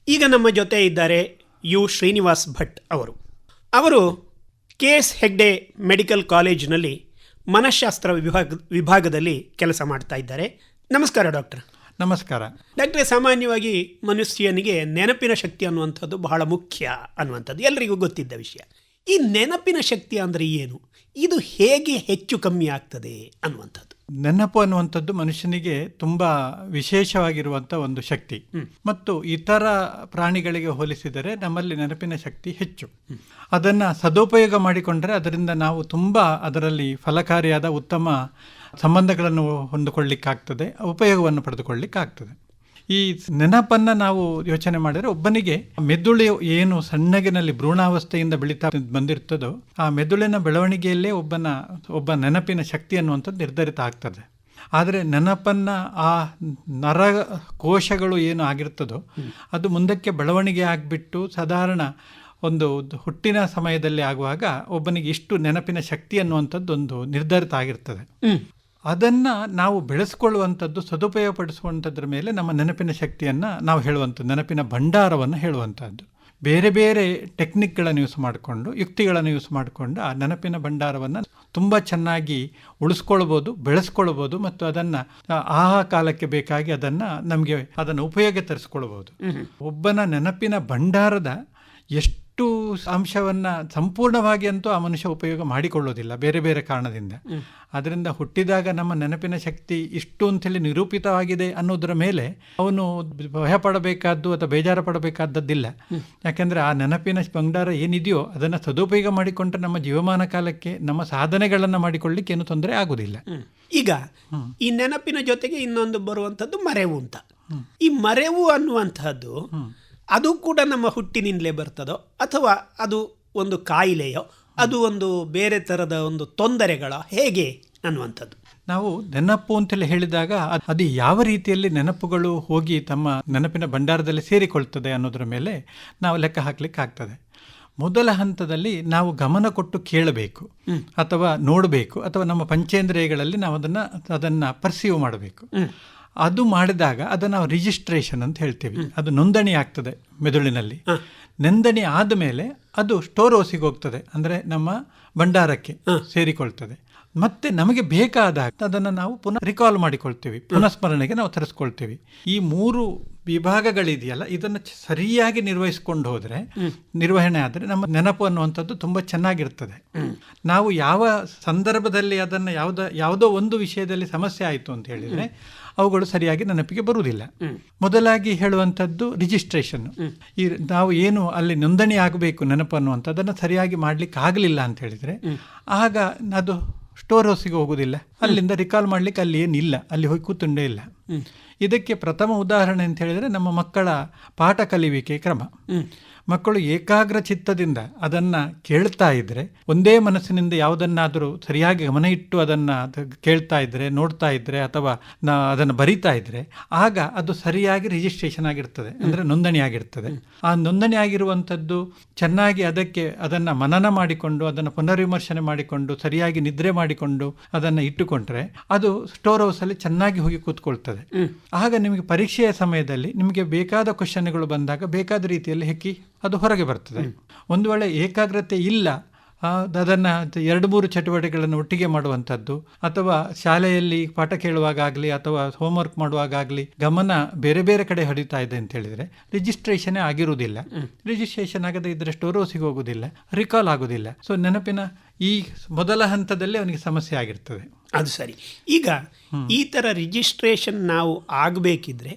ಈಗ ನಮ್ಮ ಜೊತೆ ಇದ್ದಾರೆ ಯು ಶ್ರೀನಿವಾಸ್ ಭಟ್ ಅವರು KS ಹೆಗ್ಡೆ ಮೆಡಿಕಲ್ ಕಾಲೇಜಿನಲ್ಲಿ ಮನಃಶಾಸ್ತ್ರ ವಿಭಾಗದಲ್ಲಿ ಕೆಲಸ ಮಾಡ್ತಾ ಇದ್ದಾರೆ. ನಮಸ್ಕಾರ ಡಾಕ್ಟರ್. ನಮಸ್ಕಾರ ಡಾಕ್ಟ್ರೆ. ಸಾಮಾನ್ಯವಾಗಿ ಮನುಷ್ಯನಿಗೆ ನೆನಪಿನ ಶಕ್ತಿ ಅನ್ನುವಂಥದ್ದು ಬಹಳ ಮುಖ್ಯ ಅನ್ನುವಂಥದ್ದು ಎಲ್ಲರಿಗೂ ಗೊತ್ತಿದ್ದ ವಿಷಯ. ಈ ನೆನಪಿನ ಶಕ್ತಿ ಅಂದರೆ ಏನು, ಇದು ಹೇಗೆ ಹೆಚ್ಚು ಕಮ್ಮಿ ಆಗ್ತದೆ ಅನ್ನುವಂಥದ್ದು? ನೆನಪು ಅನ್ನುವಂಥದ್ದು ಮನುಷ್ಯನಿಗೆ ತುಂಬ ವಿಶೇಷವಾಗಿರುವಂಥ ಒಂದು ಶಕ್ತಿ ಮತ್ತು ಇತರ ಪ್ರಾಣಿಗಳಿಗೆ ಹೋಲಿಸಿದರೆ ನಮ್ಮಲ್ಲಿ ನೆನಪಿನ ಶಕ್ತಿ ಹೆಚ್ಚು. ಅದನ್ನು ಸದುಪಯೋಗ ಮಾಡಿಕೊಂಡರೆ ಅದರಿಂದ ನಾವು ತುಂಬ ಅದರಲ್ಲಿ ಫಲಕಾರಿಯಾದ ಉತ್ತಮ ಸಂಬಂಧಗಳನ್ನು ಹೊಂದಿಕೊಳ್ಳಿಕ್ಕಾಗ್ತದೆ, ಉಪಯೋಗವನ್ನು ಪಡೆದುಕೊಳ್ಳಿಕ್ಕಾಗ್ತದೆ. ಈ ನೆನಪನ್ನು ನಾವು ಯೋಚನೆ ಮಾಡಿದರೆ ಒಬ್ಬನಿಗೆ ಮೆದುಳು ಏನು ಸಣ್ಣಗಿನಲ್ಲಿ ಭ್ರೂಣಾವಸ್ಥೆಯಿಂದ ಬೆಳೀತಾ ಬಂದಿರ್ತದೋ ಆ ಮೆದುಳಿನ ಬೆಳವಣಿಗೆಯಲ್ಲೇ ಒಬ್ಬ ನೆನಪಿನ ಶಕ್ತಿ ಅನ್ನುವಂಥದ್ದು ನಿರ್ಧರಿತ ಆಗ್ತದೆ. ಆದರೆ ನೆನಪನ್ನು ಆ ನರ ಕೋಶಗಳು ಏನು ಆಗಿರ್ತದೋ ಅದು ಮುಂದಕ್ಕೆ ಬೆಳವಣಿಗೆ ಆಗಿಬಿಟ್ಟು ಸಾಧಾರಣ ಒಂದು ಹುಟ್ಟಿನ ಸಮಯದಲ್ಲಿ ಆಗುವಾಗ ಒಬ್ಬನಿಗೆ ಇಷ್ಟು ನೆನಪಿನ ಶಕ್ತಿ ಅನ್ನುವಂಥದ್ದೊಂದು ನಿರ್ಧರಿತ ಆಗಿರ್ತದೆ. ಅದನ್ನು ನಾವು ಬೆಳೆಸ್ಕೊಳ್ಳುವಂಥದ್ದು, ಸದುಪಯೋಗಪಡಿಸುವಂಥದ್ರ ಮೇಲೆ ನಮ್ಮ ನೆನಪಿನ ಶಕ್ತಿಯನ್ನು ನಾವು ಹೇಳುವಂಥದ್ದು, ನೆನಪಿನ ಭಂಡಾರವನ್ನು ಹೇಳುವಂಥದ್ದು. ಬೇರೆ ಬೇರೆ ಟೆಕ್ನಿಕ್ಗಳನ್ನು ಯೂಸ್ ಮಾಡಿಕೊಂಡು, ಯುಕ್ತಿಗಳನ್ನು ಯೂಸ್ ಮಾಡಿಕೊಂಡು ಆ ನೆನಪಿನ ಭಂಡಾರವನ್ನು ತುಂಬ ಚೆನ್ನಾಗಿ ಉಳಿಸ್ಕೊಳ್ಬೋದು, ಬೆಳೆಸ್ಕೊಳ್ಬೋದು ಮತ್ತು ಅದನ್ನು ಆ ಕಾಲಕ್ಕೆ ಬೇಕಾಗಿ ಅದನ್ನು ಉಪಯೋಗ ತರಿಸ್ಕೊಳ್ಬೋದು. ಒಬ್ಬನ ನೆನಪಿನ ಭಂಡಾರದ ಎಷ್ಟು ಅಂಶವನ್ನು ಸಂಪೂರ್ಣವಾಗಿ ಅಂತೂ ಆ ಮನುಷ್ಯ ಉಪಯೋಗ ಮಾಡಿಕೊಳ್ಳೋದಿಲ್ಲ ಬೇರೆ ಬೇರೆ ಕಾರಣದಿಂದ. ಅದರಿಂದ ಹುಟ್ಟಿದಾಗ ನಮ್ಮ ನೆನಪಿನ ಶಕ್ತಿ ಇಷ್ಟು ಅಂಥೇಳಿ ನಿರೂಪಿತವಾಗಿದೆ ಅನ್ನೋದರ ಮೇಲೆ ಅವನು ಭಯ ಪಡಬೇಕಾದ್ದು ಅಥವಾ ಬೇಜಾರು ಪಡಬೇಕಾದದ್ದಿಲ್ಲ. ಯಾಕೆಂದರೆ ಆ ನೆನಪಿನ ಭಂಡಾರ ಏನಿದೆಯೋ ಅದನ್ನು ಸದುಪಯೋಗ ಮಾಡಿಕೊಂಡ್ರೆ ನಮ್ಮ ಜೀವಮಾನ ಕಾಲಕ್ಕೆ ನಮ್ಮ ಸಾಧನೆಗಳನ್ನು ಮಾಡಿಕೊಳ್ಳಿಕ್ಕೆ ಏನು ತೊಂದರೆ ಆಗುವುದಿಲ್ಲ. ಈಗ ಈ ನೆನಪಿನ ಜೊತೆಗೆ ಇನ್ನೊಂದು ಬರುವಂಥದ್ದು ಮರೆವು ಅಂತ. ಈ ಮರೆವು ಅನ್ನುವಂಥದ್ದು ಅದು ಕೂಡ ನಮ್ಮ ಹುಟ್ಟಿನಿಂದಲೇ ಬರ್ತದೋ ಅಥವಾ ಅದು ಒಂದು ಕಾಯಿಲೆಯೋ, ಅದು ಒಂದು ಬೇರೆ ಥರದ ಒಂದು ತೊಂದರೆಗಳ ಹೇಗೆ ಅನ್ನುವಂಥದ್ದು? ನಾವು ನೆನಪು ಅಂತೇಳಿ ಹೇಳಿದಾಗ ಅದು ಯಾವ ರೀತಿಯಲ್ಲಿ ನೆನಪುಗಳು ಹೋಗಿ ತಮ್ಮ ನೆನಪಿನ ಭಂಡಾರದಲ್ಲಿ ಸೇರಿಕೊಳ್ತದೆ ಅನ್ನೋದ್ರ ಮೇಲೆ ನಾವು ಲೆಕ್ಕ ಹಾಕ್ಲಿಕ್ಕೆ ಆಗ್ತದೆ. ಮೊದಲ ಹಂತದಲ್ಲಿ ನಾವು ಗಮನ ಕೊಟ್ಟು ಕೇಳಬೇಕು ಅಥವಾ ನೋಡಬೇಕು ಅಥವಾ ನಮ್ಮ ಪಂಚೇಂದ್ರಿಯಗಳಲ್ಲಿ ನಾವು ಅದನ್ನು ಪರ್ಸೀವ್ ಮಾಡಬೇಕು. ಅದು ಮಾಡಿದಾಗ ಅದನ್ನು ನಾವು ರಿಜಿಸ್ಟ್ರೇಷನ್ ಅಂತ ಹೇಳ್ತೀವಿ. ಅದು ನೋಂದಣಿ ಆಗ್ತದೆ ಮೆದುಳಿನಲ್ಲಿ. ನೋಂದಣಿ ಆದಮೇಲೆ ಅದು ಸ್ಟೋರ್ ಹೌಸಿಗೆ ಹೋಗ್ತದೆ, ಅಂದರೆ ನಮ್ಮ ಭಂಡಾರಕ್ಕೆ ಸೇರಿಕೊಳ್ತದೆ. ಮತ್ತೆ ನಮಗೆ ಬೇಕಾದಾಗ ಅದನ್ನು ನಾವು ಪುನಃ ರಿಕಾಲ್ ಮಾಡಿಕೊಳ್ತೀವಿ, ಪುನಃಸ್ಮರಣೆಗೆ ನಾವು ತರಿಸ್ಕೊಳ್ತೀವಿ. ಈ 3 ವಿಭಾಗಗಳಿದೆಯಲ್ಲ, ಇದನ್ನು ಸರಿಯಾಗಿ ನಿರ್ವಹಿಸ್ಕೊಂಡು ಹೋದರೆ, ನಿರ್ವಹಣೆ ಆದರೆ ನಮ್ಮ ನೆನಪು ಅನ್ನುವಂಥದ್ದು ತುಂಬ ಚೆನ್ನಾಗಿರ್ತದೆ. ನಾವು ಯಾವ ಸಂದರ್ಭದಲ್ಲಿ ಅದನ್ನು ಯಾವುದೋ ಒಂದು ವಿಷಯದಲ್ಲಿ ಸಮಸ್ಯೆ ಆಯಿತು ಅಂತ ಹೇಳಿದರೆ ಅವುಗಳು ಸರಿಯಾಗಿ ನೆನಪಿಗೆ ಬರುವುದಿಲ್ಲ. ಮೊದಲಾಗಿ ಹೇಳುವಂಥದ್ದು ರಿಜಿಸ್ಟ್ರೇಷನ್. ನಾವು ಏನು ಅಲ್ಲಿ ನೋಂದಣಿ ಆಗಬೇಕು ನೆನಪು ಅನ್ನುವಂಥದ್ದನ್ನು ಸರಿಯಾಗಿ ಮಾಡಲಿಕ್ಕೆ ಆಗಲಿಲ್ಲ ಅಂತ ಹೇಳಿದರೆ ಆಗ ಅದು ಸ್ಟೋರ್ ಹೌಸಿಗೆ ಹೋಗೋದಿಲ್ಲ, ಅಲ್ಲಿಂದ ರಿಕಾಲ್ ಮಾಡಲಿಕ್ಕೆ ಅಲ್ಲಿ ಏನಿಲ್ಲ, ಅಲ್ಲಿ ಹೋಗಿ ಕೂತುಂಡೇ ಇಲ್ಲ. ಇದಕ್ಕೆ ಪ್ರಥಮ ಉದಾಹರಣೆ ಅಂತ ಹೇಳಿದರೆ ನಮ್ಮ ಮಕ್ಕಳ ಪಾಠ ಕಲಿಯುವಿಕೆ ಕ್ರಮ. ಮಕ್ಕಳು ಏಕಾಗ್ರ ಚಿತ್ತದಿಂದ ಅದನ್ನು ಕೇಳ್ತಾ ಇದ್ದರೆ, ಒಂದೇ ಮನಸ್ಸಿನಿಂದ ಯಾವುದನ್ನಾದರೂ ಸರಿಯಾಗಿ ಗಮನ ಇಟ್ಟು ಅದನ್ನು ಕೇಳ್ತಾ ಇದ್ದರೆ, ನೋಡ್ತಾ ಇದ್ದರೆ ಅಥವಾ ಅದನ್ನು ಬರಿತಾ ಇದ್ದರೆ ಆಗ ಅದು ಸರಿಯಾಗಿ ರಿಜಿಸ್ಟ್ರೇಷನ್ ಆಗಿರ್ತದೆ, ಅಂದರೆ ನೋಂದಣಿ ಆಗಿರ್ತದೆ. ಆ ನೋಂದಣಿ ಆಗಿರುವಂಥದ್ದು ಚೆನ್ನಾಗಿ ಅದನ್ನು ಮನನ ಮಾಡಿಕೊಂಡು ಅದನ್ನು ಪುನರ್ವಿಮರ್ಶನೆ ಮಾಡಿಕೊಂಡು ಸರಿಯಾಗಿ ನಿದ್ರೆ ಮಾಡಿಕೊಂಡು ಅದನ್ನು ಇಟ್ಟುಕೊಂಡ್ರೆ ಅದು ಸ್ಟೋರ್ ಹೌಸಲ್ಲಿ ಚೆನ್ನಾಗಿ ಹೋಗಿ ಕೂತ್ಕೊಳ್ತದೆ. ಆಗ ನಿಮಗೆ ಪರೀಕ್ಷೆಯ ಸಮಯದಲ್ಲಿ ನಿಮಗೆ ಬೇಕಾದ ಕ್ವಶನ್ಗಳು ಬಂದಾಗ ಬೇಕಾದ ರೀತಿಯಲ್ಲಿ ಹೆಕ್ಕಿ ಅದು ಹೊರಗೆ ಬರ್ತದೆ. ಒಂದು ವೇಳೆ ಏಕಾಗ್ರತೆ ಇಲ್ಲ, ಅದನ್ನು 2-3 ಚಟುವಟಿಕೆಗಳನ್ನು ಒಟ್ಟಿಗೆ ಮಾಡುವಂಥದ್ದು ಅಥವಾ ಶಾಲೆಯಲ್ಲಿ ಪಾಠ ಕೇಳುವಾಗಲಿ ಅಥವಾ ಹೋಮ್ವರ್ಕ್ ಮಾಡುವಾಗಲಿ ಗಮನ ಬೇರೆ ಬೇರೆ ಕಡೆ ಹೊಡಿತಾ ಇದೆ ಅಂತ ಹೇಳಿದರೆ ರಿಜಿಸ್ಟ್ರೇಷನ್ ಆಗಿರುವುದಿಲ್ಲ. ರಿಜಿಸ್ಟ್ರೇಷನ್ ಆಗದೆ ಇದ್ದರೆ ಸ್ಟೋರ್ ಹೌಸಿಗೆ ಹೋಗೋದಿಲ್ಲ, ರಿಕಾಲ್ ಆಗೋದಿಲ್ಲ. ಸೊ ನೆನಪಿನ ಈ ಮೊದಲ ಹಂತದಲ್ಲೇ ಅವನಿಗೆ ಸಮಸ್ಯೆ ಆಗಿರ್ತದೆ. ಅದು ಸರಿ. ಈಗ ಈ ಥರ ರಿಜಿಸ್ಟ್ರೇಷನ್ ನಾವು ಆಗಬೇಕಿದ್ರೆ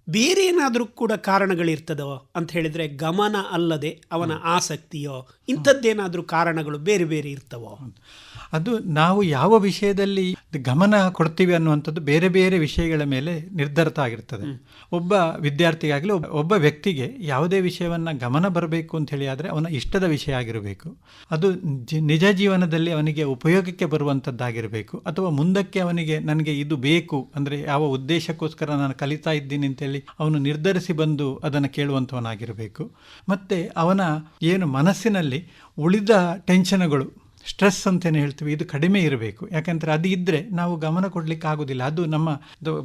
ಬೇರೆ ಏನಾದರೂ ಕೂಡ ಕಾರಣಗಳಿರ್ತದೋ ಅಂತ ಹೇಳಿದರೆ, ಗಮನ ಅಲ್ಲದೆ ಅವನ ಆಸಕ್ತಿಯೋ ಇಂಥದ್ದೇನಾದರೂ ಕಾರಣಗಳು ಬೇರೆ ಬೇರೆ ಇರ್ತವೋ? ಅದು ನಾವು ಯಾವ ವಿಷಯದಲ್ಲಿ ಗಮನ ಕೊಡ್ತೀವಿ ಅನ್ನುವಂಥದ್ದು ಬೇರೆ ಬೇರೆ ವಿಷಯಗಳ ಮೇಲೆ ನಿರ್ಧರಿತ ಆಗಿರ್ತದೆ. ಒಬ್ಬ ವಿದ್ಯಾರ್ಥಿಗಾಗಲಿ ಒಬ್ಬ ವ್ಯಕ್ತಿಗೆ ಯಾವುದೇ ವಿಷಯವನ್ನು ಗಮನ ಬರಬೇಕು ಅಂತ ಹೇಳಿ ಆದರೆ ಅವನ ಇಷ್ಟದ ವಿಷಯ ಆಗಿರಬೇಕು, ಅದು ನಿಜ ಜೀವನದಲ್ಲಿ ಅವನಿಗೆ ಉಪಯೋಗಕ್ಕೆ ಬರುವಂಥದ್ದಾಗಿರಬೇಕು, ಅಥವಾ ಮುಂದಕ್ಕೆ ಅವನಿಗೆ ನನಗೆ ಇದು ಬೇಕು ಅಂದರೆ ಯಾವ ಉದ್ದೇಶಕ್ಕೋಸ್ಕರ ನಾನು ಕಲಿತಾ ಇದ್ದೀನಿ ಅಂತೇಳಿ ಅವನು ನಿರ್ಧರಿಸಿ ಬಂದು ಅದನ್ನು ಕೇಳುವಂಥವನಾಗಿರಬೇಕು. ಮತ್ತು ಅವನ ಏನು ಮನಸ್ಸಿನಲ್ಲಿ ಉಳಿದ ಟೆನ್ಷನ್ಗಳು ಸ್ಟ್ರೆಸ್ ಅಂತಲೇ ಹೇಳ್ತೀವಿ, ಇದು ಕಡಿಮೆ ಇರಬೇಕು. ಯಾಕಂದರೆ ಅದು ಇದ್ದರೆ ನಾವು ಗಮನ ಕೊಡಲಿಕ್ಕೆ ಆಗೋದಿಲ್ಲ. ಅದು ನಮ್ಮ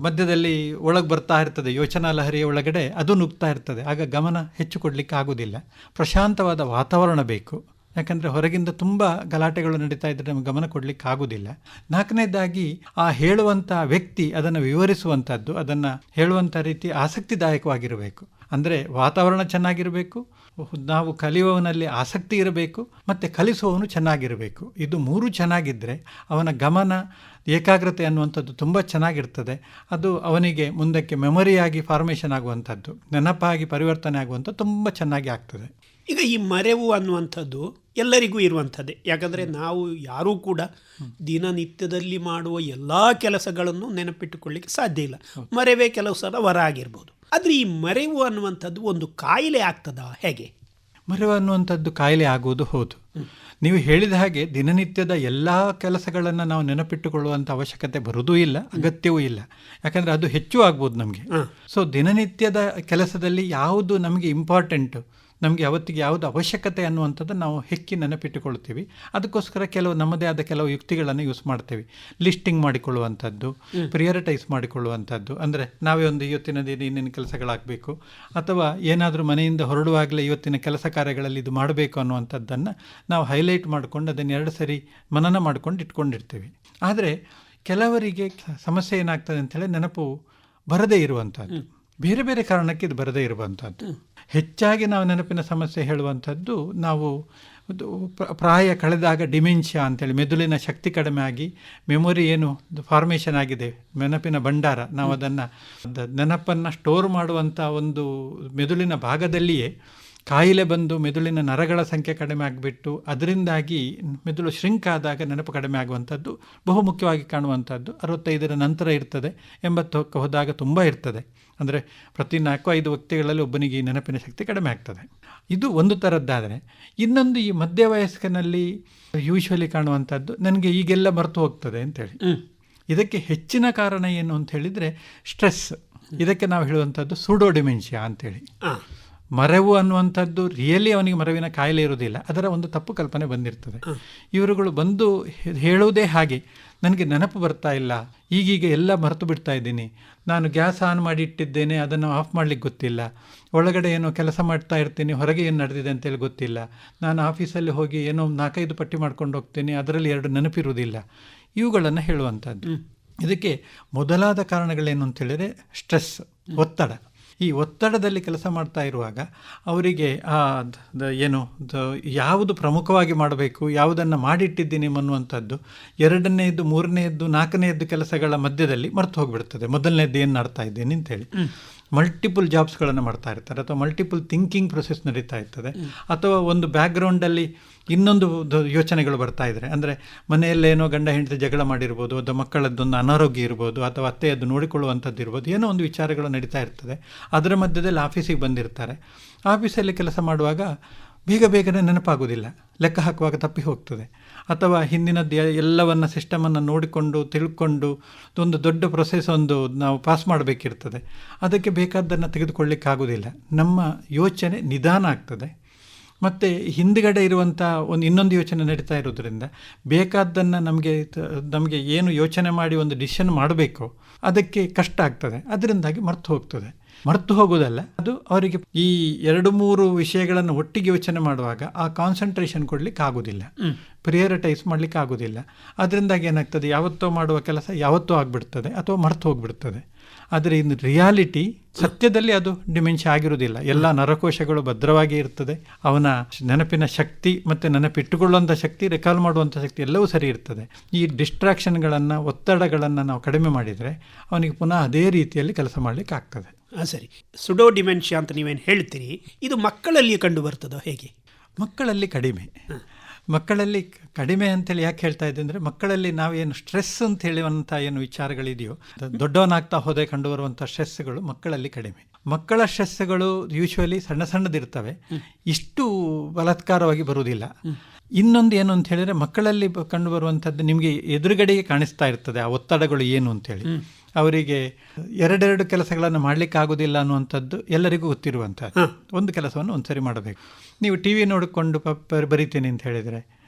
ಮಧ್ಯದಲ್ಲಿ ಒಳಗೆ ಬರ್ತಾ ಇರ್ತದೆ, ಯೋಚನಾ ಲಹರಿಯ ಒಳಗಡೆ ಅದು ನುಗ್ತಾ ಇರ್ತದೆ. ಆಗ ಗಮನ ಹೆಚ್ಚು ಕೊಡಲಿಕ್ಕೆ ಆಗೋದಿಲ್ಲ. ಪ್ರಶಾಂತವಾದ ವಾತಾವರಣ ಬೇಕು. ಯಾಕಂದರೆ ಹೊರಗಿಂದ ತುಂಬ ಗಲಾಟೆಗಳು ನಡೀತಾ ಇದ್ದರೆ ನಮಗೆ ಗಮನ ಕೊಡಲಿಕ್ಕೆ ಆಗೋದಿಲ್ಲ. ನಾಲ್ಕನೇದಾಗಿ ಆ ಹೇಳುವಂಥ ವ್ಯಕ್ತಿ ಅದನ್ನು ವಿವರಿಸುವಂಥದ್ದು, ಅದನ್ನು ಹೇಳುವಂಥ ರೀತಿ ಆಸಕ್ತಿದಾಯಕವಾಗಿರಬೇಕು. ಅಂದರೆ ವಾತಾವರಣ ಚೆನ್ನಾಗಿರಬೇಕು, ನಾವು ಕಲಿಯುವವನಲ್ಲಿ ಆಸಕ್ತಿ ಇರಬೇಕು, ಮತ್ತು ಕಲಿಸುವವನು ಚೆನ್ನಾಗಿರಬೇಕು. ಇದು ಮೂರು ಚೆನ್ನಾಗಿದ್ದರೆ ಅವನ ಗಮನ ಏಕಾಗ್ರತೆ ಅನ್ನುವಂಥದ್ದು ತುಂಬ ಚೆನ್ನಾಗಿರ್ತದೆ. ಅದು ಅವನಿಗೆ ಮುಂದಕ್ಕೆ ಮೆಮೊರಿಯಾಗಿ ಫಾರ್ಮೇಷನ್ ಆಗುವಂಥದ್ದು, ನೆನಪಾಗಿ ಪರಿವರ್ತನೆ ಆಗುವಂಥದ್ದು ತುಂಬ ಚೆನ್ನಾಗಿ ಆಗ್ತದೆ. ಈಗ ಈ ಮರೆವು ಅನ್ನುವಂಥದ್ದು ಎಲ್ಲರಿಗೂ ಇರುವಂಥದ್ದೇ. ಯಾಕಂದರೆ ನಾವು ಯಾರೂ ಕೂಡ ದಿನನಿತ್ಯದಲ್ಲಿ ಮಾಡುವ ಎಲ್ಲ ಕೆಲಸಗಳನ್ನು ನೆನಪಿಟ್ಟುಕೊಳ್ಳಿಕ್ಕೆ ಸಾಧ್ಯ ಇಲ್ಲ. ಮರೆವೇ ಕೆಲವು ಸಲ ಹೊರ ಆಗಿರ್ಬೋದು. ಆದರೆ ಈ ಮರೆವು ಅನ್ನುವಂಥದ್ದು ಒಂದು ಕಾಯಿಲೆ ಆಗ್ತದಾ, ಹೇಗೆ? ಮರೆವು ಅನ್ನುವಂಥದ್ದು ಕಾಯಿಲೆ ಆಗುವುದು ಹೌದು. ನೀವು ಹೇಳಿದ ಹಾಗೆ ದಿನನಿತ್ಯದ ಎಲ್ಲ ಕೆಲಸಗಳನ್ನು ನಾವು ನೆನಪಿಟ್ಟುಕೊಳ್ಳುವಂಥ ಅವಶ್ಯಕತೆ ಬರುವುದೂ ಇಲ್ಲ, ಅಗತ್ಯವೂ ಇಲ್ಲ. ಯಾಕಂದರೆ ಅದು ಹೆಚ್ಚು ಆಗ್ಬೋದು ನಮಗೆ. ಸೊ ದಿನನಿತ್ಯದ ಕೆಲಸದಲ್ಲಿ ಯಾವುದು ನಮಗೆ ಇಂಪಾರ್ಟೆಂಟು, ನಮಗೆ ಅವತ್ತಿಗೆ ಯಾವುದು ಅವಶ್ಯಕತೆ ಅನ್ನುವಂಥದ್ದು ನಾವು ಹೆಚ್ಚಿ ನೆನಪಿಟ್ಟುಕೊಳ್ತೀವಿ. ಅದಕ್ಕೋಸ್ಕರ ನಮ್ಮದೇ ಆದ ಕೆಲವು ಯುಕ್ತಿಗಳನ್ನು ಯೂಸ್ ಮಾಡ್ತೇವೆ. ಲಿಸ್ಟಿಂಗ್ ಮಾಡಿಕೊಳ್ಳುವಂಥದ್ದು, ಪ್ರಿಯಾರಿಟೈಸ್ ಮಾಡಿಕೊಳ್ಳುವಂಥದ್ದು. ಅಂದರೆ ನಾವೇ ಒಂದು ಇವತ್ತಿನ ದಿನ ಇನ್ನೇನು ಕೆಲಸಗಳಾಗಬೇಕು, ಅಥವಾ ಏನಾದರೂ ಮನೆಯಿಂದ ಹೊರಡುವಾಗಲೇ ಇವತ್ತಿನ ಕೆಲಸ ಕಾರ್ಯಗಳಲ್ಲಿ ಇದು ಮಾಡಬೇಕು ಅನ್ನುವಂಥದ್ದನ್ನು ನಾವು ಹೈಲೈಟ್ ಮಾಡಿಕೊಂಡು ಅದನ್ನು 2 ಸರಿ ಮನನ ಮಾಡ್ಕೊಂಡು ಇಟ್ಕೊಂಡಿರ್ತೀವಿ. ಆದರೆ ಕೆಲವರಿಗೆ ಸಮಸ್ಯೆ ಏನಾಗ್ತದೆ ಅಂಥೇಳಿ ನೆನಪು ಬರದೇ ಇರುವಂಥದ್ದು, ಬೇರೆ ಬೇರೆ ಕಾರಣಕ್ಕೆ ಇದು ಬರದೇ ಇರುವಂಥದ್ದು. ಹೆಚ್ಚಾಗಿ ನಾವು ನೆನಪಿನ ಸಮಸ್ಯೆ ಹೇಳುವಂಥದ್ದು, ನಾವು ಪ್ರಾಯ ಕಳೆದಾಗ ಡಿಮೆನ್ಷಿಯಾ ಅಂತೇಳಿ ಮೆದುಳಿನ ಶಕ್ತಿ ಕಡಿಮೆ ಆಗಿ ಮೆಮೊರಿ ಏನು ಫಾರ್ಮೇಷನ್ ಆಗಿದೆ, ನೆನಪಿನ ಭಂಡಾರ, ನಾವು ಅದನ್ನು ನೆನಪನ್ನು ಸ್ಟೋರ್ ಮಾಡುವಂಥ ಒಂದು ಮೆದುಳಿನ ಭಾಗದಲ್ಲಿಯೇ ಕಾಯಿಲೆ ಬಂದು ಮೆದುಳಿನ ನರಗಳ ಸಂಖ್ಯೆ ಕಡಿಮೆ ಆಗಿಬಿಟ್ಟು ಅದರಿಂದಾಗಿ ಮೆದುಳು ಶ್ರಿಂಕ್ ಆದಾಗ ನೆನಪು ಕಡಿಮೆ ಆಗುವಂಥದ್ದು ಬಹುಮುಖ್ಯವಾಗಿ ಕಾಣುವಂಥದ್ದು 65ರ ನಂತರ ಇರ್ತದೆ. 80ಕ್ಕೆ ಹೋದಾಗ ತುಂಬ ಇರ್ತದೆ. ಅಂದರೆ ಪ್ರತಿ 4-5 ವ್ಯಕ್ತಿಗಳಲ್ಲಿ ಒಬ್ಬನಿಗೆ ಈ ನೆನಪಿನ ಶಕ್ತಿ ಕಡಿಮೆ ಆಗ್ತದೆ. ಇದು ಒಂದು ಥರದ್ದಾದರೆ, ಇನ್ನೊಂದು ಈ ಮಧ್ಯವಯಸ್ಕನಲ್ಲಿ ಯೂಶ್ವಲಿ ಕಾಣುವಂಥದ್ದು, ನನಗೆ ಈಗೆಲ್ಲ ಮರೆತು ಹೋಗ್ತದೆ ಅಂತೇಳಿ. ಇದಕ್ಕೆ ಹೆಚ್ಚಿನ ಕಾರಣ ಏನು ಅಂತ ಹೇಳಿದರೆ ಸ್ಟ್ರೆಸ್. ಇದಕ್ಕೆ ನಾವು ಹೇಳುವಂಥದ್ದು ಸೂಡೋ ಡಿಮೆನ್ಷಿಯಾ ಅಂತೇಳಿ. ಮರೆವು ಅನ್ನುವಂಥದ್ದು ರಿಯಲಿ ಅವನಿಗೆ ಮರೆವಿನ ಕಾಯಿಲೆ ಇರೋದಿಲ್ಲ, ಅದರ ಒಂದು ತಪ್ಪು ಕಲ್ಪನೆ ಬಂದಿರ್ತದೆ. ಇವರುಗಳು ಬಂದು ಹೇಳುವುದೇ ಹಾಗೆ, ನನಗೆ ನೆನಪು ಬರ್ತಾ ಇಲ್ಲ, ಈಗೀಗ ಎಲ್ಲ ಮರೆತು ಬಿಡ್ತಾ ಇದ್ದೀನಿ, ನಾನು ಗ್ಯಾಸ್ ಆನ್ ಮಾಡಿ ಇಟ್ಟಿದ್ದೇನೆ, ಅದನ್ನು ಆಫ್ ಮಾಡಲಿಕ್ಕೆ ಗೊತ್ತಿಲ್ಲ, ಒಳಗಡೆ ಏನೋ ಕೆಲಸ ಮಾಡ್ತಾ ಇರ್ತೀನಿ, ಹೊರಗೆ ಏನು ನಡೆದಿದೆ ಅಂತೇಳಿ ಗೊತ್ತಿಲ್ಲ, ನಾನು ಆಫೀಸಲ್ಲಿ ಹೋಗಿ ಏನೋ 4-5 ಪಟ್ಟಿ ಮಾಡ್ಕೊಂಡು ಹೋಗ್ತೀನಿ, ಅದರಲ್ಲಿ 2 ನೆನಪಿರುವುದಿಲ್ಲ, ಇವುಗಳನ್ನು ಹೇಳುವಂಥದ್ದು. ಇದಕ್ಕೆ ಮೊದಲಾದ ಕಾರಣಗಳೇನು ಅಂತೇಳಿದರೆ ಸ್ಟ್ರೆಸ್, ಒತ್ತಡ. ಈ ಒತ್ತಡದಲ್ಲಿ ಕೆಲಸ ಮಾಡ್ತಾ ಇರುವಾಗ ಅವರಿಗೆ ಏನು ಯಾವುದು ಪ್ರಮುಖವಾಗಿ ಮಾಡಬೇಕು, ಯಾವುದನ್ನು ಮಾಡಿಟ್ಟಿದ್ದೀನಿ ಅನ್ನುವಂಥದ್ದು 2ನೇದ್ದು 3ನೇದ್ದು 4ನೇದ್ದು ಕೆಲಸಗಳ ಮಧ್ಯದಲ್ಲಿ ಮರೆತು ಹೋಗಿಬಿಡ್ತದೆ. ಮೊದಲನೇದ್ದು ಏನು ಮಾಡ್ತಾ ಇದ್ದೀನಿ ಅಂತೇಳಿ ಮಲ್ಟಿಪಲ್ ಜಾಬ್ಸ್ಗಳನ್ನು ಮಾಡ್ತಾ ಇರ್ತಾರೆ, ಅಥವಾ ಮಲ್ಟಿಪಲ್ ಥಿಂಕಿಂಗ್ ಪ್ರೊಸೆಸ್ ನಡೀತಾ ಇರ್ತದೆ, ಅಥವಾ ಒಂದು ಬ್ಯಾಕ್ಗ್ರೌಂಡಲ್ಲಿ ಇನ್ನೊಂದು ಯೋಚನೆಗಳು ಬರ್ತಾ ಇದ್ದಾರೆ. ಅಂದರೆ ಮನೆಯಲ್ಲೇನೋ ಗಂಡ ಹೆಂಡತಿ ಜಗಳ ಮಾಡಿರ್ಬೋದು, ಅಥವಾ ಮಕ್ಕಳದ್ದೊಂದು ಅನಾರೋಗ್ಯ ಇರ್ಬೋದು, ಅಥವಾ ಅತ್ತೆಯದ್ದು ನೋಡಿಕೊಳ್ಳುವಂಥದ್ದು ಇರ್ಬೋದು, ಏನೋ ಒಂದು ವಿಚಾರಗಳು ನಡೀತಾ ಇರ್ತದೆ. ಅದರ ಮಧ್ಯದಲ್ಲಿ ಆಫೀಸಿಗೆ ಬಂದಿರ್ತಾರೆ. ಆಫೀಸಲ್ಲಿ ಕೆಲಸ ಮಾಡುವಾಗ ಬೇಗನೆ ನೆನಪಾಗೋದಿಲ್ಲ, ಲೆಕ್ಕ ಹಾಕುವಾಗ ತಪ್ಪಿ ಹೋಗ್ತದೆ, ಅಥವಾ ಹಿಂದಿನದ್ದು ಎಲ್ಲವನ್ನು ಸಿಸ್ಟಮನ್ನು ನೋಡಿಕೊಂಡು ತಿಳ್ಕೊಂಡು ಒಂದು ದೊಡ್ಡ ಪ್ರೊಸೆಸ್ ಒಂದು ನಾವು ಪಾಸ್ ಮಾಡಬೇಕಿರ್ತದೆ, ಅದಕ್ಕೆ ಬೇಕಾದ್ದನ್ನು ತೆಗೆದುಕೊಳ್ಳಿಕ್ಕಾಗೋದಿಲ್ಲ. ನಮ್ಮ ಯೋಚನೆ ನಿಧಾನ ಆಗ್ತದೆ, ಮತ್ತು ಹಿಂದುಗಡೆ ಇರುವಂಥ ಇನ್ನೊಂದು ಯೋಚನೆ ನಡೀತಾ ಇರೋದ್ರಿಂದ ಬೇಕಾದ್ದನ್ನು ನಮಗೆ ಏನು ಯೋಚನೆ ಮಾಡಿ ಒಂದು ಡಿಸಿಷನ್ ಮಾಡಬೇಕು ಅದಕ್ಕೆ ಕಷ್ಟ ಆಗ್ತದೆ. ಅದರಿಂದಾಗಿ ಮರೆತು ಹೋಗೋದಲ್ಲ, ಅದು ಅವರಿಗೆ ಈ 2-3 ವಿಷಯಗಳನ್ನು ಒಟ್ಟಿಗೆ ಯೋಚನೆ ಮಾಡುವಾಗ ಆ ಕಾನ್ಸಂಟ್ರೇಷನ್ ಕೊಡಲಿಕ್ಕೆ ಆಗೋದಿಲ್ಲ, ಪ್ರಿಯಾರಿಟೈಸ್ ಮಾಡಲಿಕ್ಕೆ ಆಗೋದಿಲ್ಲ. ಅದರಿಂದಾಗಿ ಏನಾಗ್ತದೆ, ಯಾವತ್ತೋ ಮಾಡುವ ಕೆಲಸ ಯಾವತ್ತೋ ಆಗಿಬಿಡ್ತದೆ, ಅಥವಾ ಮರೆತು ಹೋಗಿಬಿಡ್ತದೆ. ಆದರೆ ಇನ್ನು ರಿಯಾಲಿಟಿ ಸತ್ಯದಲ್ಲಿ ಅದು ಡಿಮೆನ್ಷಿಯಾ ಆಗಿರೋದಿಲ್ಲ. ಎಲ್ಲ ನರಕೋಶಗಳು ಭದ್ರವಾಗಿ ಇರ್ತದೆ, ಅವನ ನೆನಪಿನ ಶಕ್ತಿ ಮತ್ತು ನೆನಪಿಟ್ಟುಕೊಳ್ಳುವಂಥ ಶಕ್ತಿ, ರಿಕಾಲ್ ಮಾಡುವಂಥ ಶಕ್ತಿ ಎಲ್ಲವೂ ಸರಿ ಇರ್ತದೆ. ಈ ಡಿಸ್ಟ್ರಾಕ್ಷನ್ಗಳನ್ನು, ಒತ್ತಡಗಳನ್ನು ನಾವು ಕಡಿಮೆ ಮಾಡಿದರೆ ಅವನಿಗೆ ಪುನಃ ಅದೇ ರೀತಿಯಲ್ಲಿ ಕೆಲಸ ಮಾಡಲಿಕ್ಕೆ ಆಗ್ತದೆ. ಸರಿ, ಸುಡೋ ಡಿಮೆನ್ಷಿಯಾ ಅಂತ ನೀವೇನು ಹೇಳ್ತೀರಿ, ಇದು ಮಕ್ಕಳಲ್ಲಿ ಕಂಡು ಬರ್ತದೋ ಹೇಗೆ? ಮಕ್ಕಳಲ್ಲಿ ಮಕ್ಕಳಲ್ಲಿ ಕಡಿಮೆ ಅಂತೇಳಿ ಯಾಕೆ ಹೇಳ್ತಾ ಇದ್ದೆ ಅಂದರೆ, ಮಕ್ಕಳಲ್ಲಿ ನಾವೇನು ಸ್ಟ್ರೆಸ್ ಅಂತ ಹೇಳುವಂಥ ಏನು ವಿಚಾರಗಳಿದೆಯೋ, ದೊಡ್ಡವನಾಗ್ತಾ ಹೋದೆ ಕಂಡು ಬರುವಂಥ ಸ್ಟ್ರೆಸ್ಗಳು ಮಕ್ಕಳಲ್ಲಿ ಕಡಿಮೆ. ಮಕ್ಕಳ ಸ್ಟ್ರೆಸ್ಗಳು ಯೂಶ್ವಲಿ ಸಣ್ಣದಿರ್ತವೆ, ಇಷ್ಟು ಬಲಾತ್ಕಾರವಾಗಿ ಬರುವುದಿಲ್ಲ. ಇನ್ನೊಂದು ಏನು ಅಂತ ಹೇಳಿದರೆ, ಮಕ್ಕಳಲ್ಲಿ ಕಂಡು ಬರುವಂಥದ್ದು ನಿಮಗೆ ಎದುರುಗಡೆಗೆ ಕಾಣಿಸ್ತಾ ಇರ್ತದೆ ಆ ಒತ್ತಡಗಳು ಏನು ಅಂತೇಳಿ. ಅವರಿಗೆ 2 ಕೆಲಸಗಳನ್ನು ಮಾಡಲಿಕ್ಕೆ ಆಗೋದಿಲ್ಲ ಅನ್ನುವಂಥದ್ದು ಎಲ್ಲರಿಗೂ ಗೊತ್ತಿರುವಂಥದ್ದು. ಒಂದು ಕೆಲಸವನ್ನು ಒಂದು ಸರಿ ಮಾಡಬೇಕು. ನೀವು TV ನೋಡಿಕೊಂಡು ಬರಿತೀನಿ ಅಂತ ಹೇಳಿದರೆ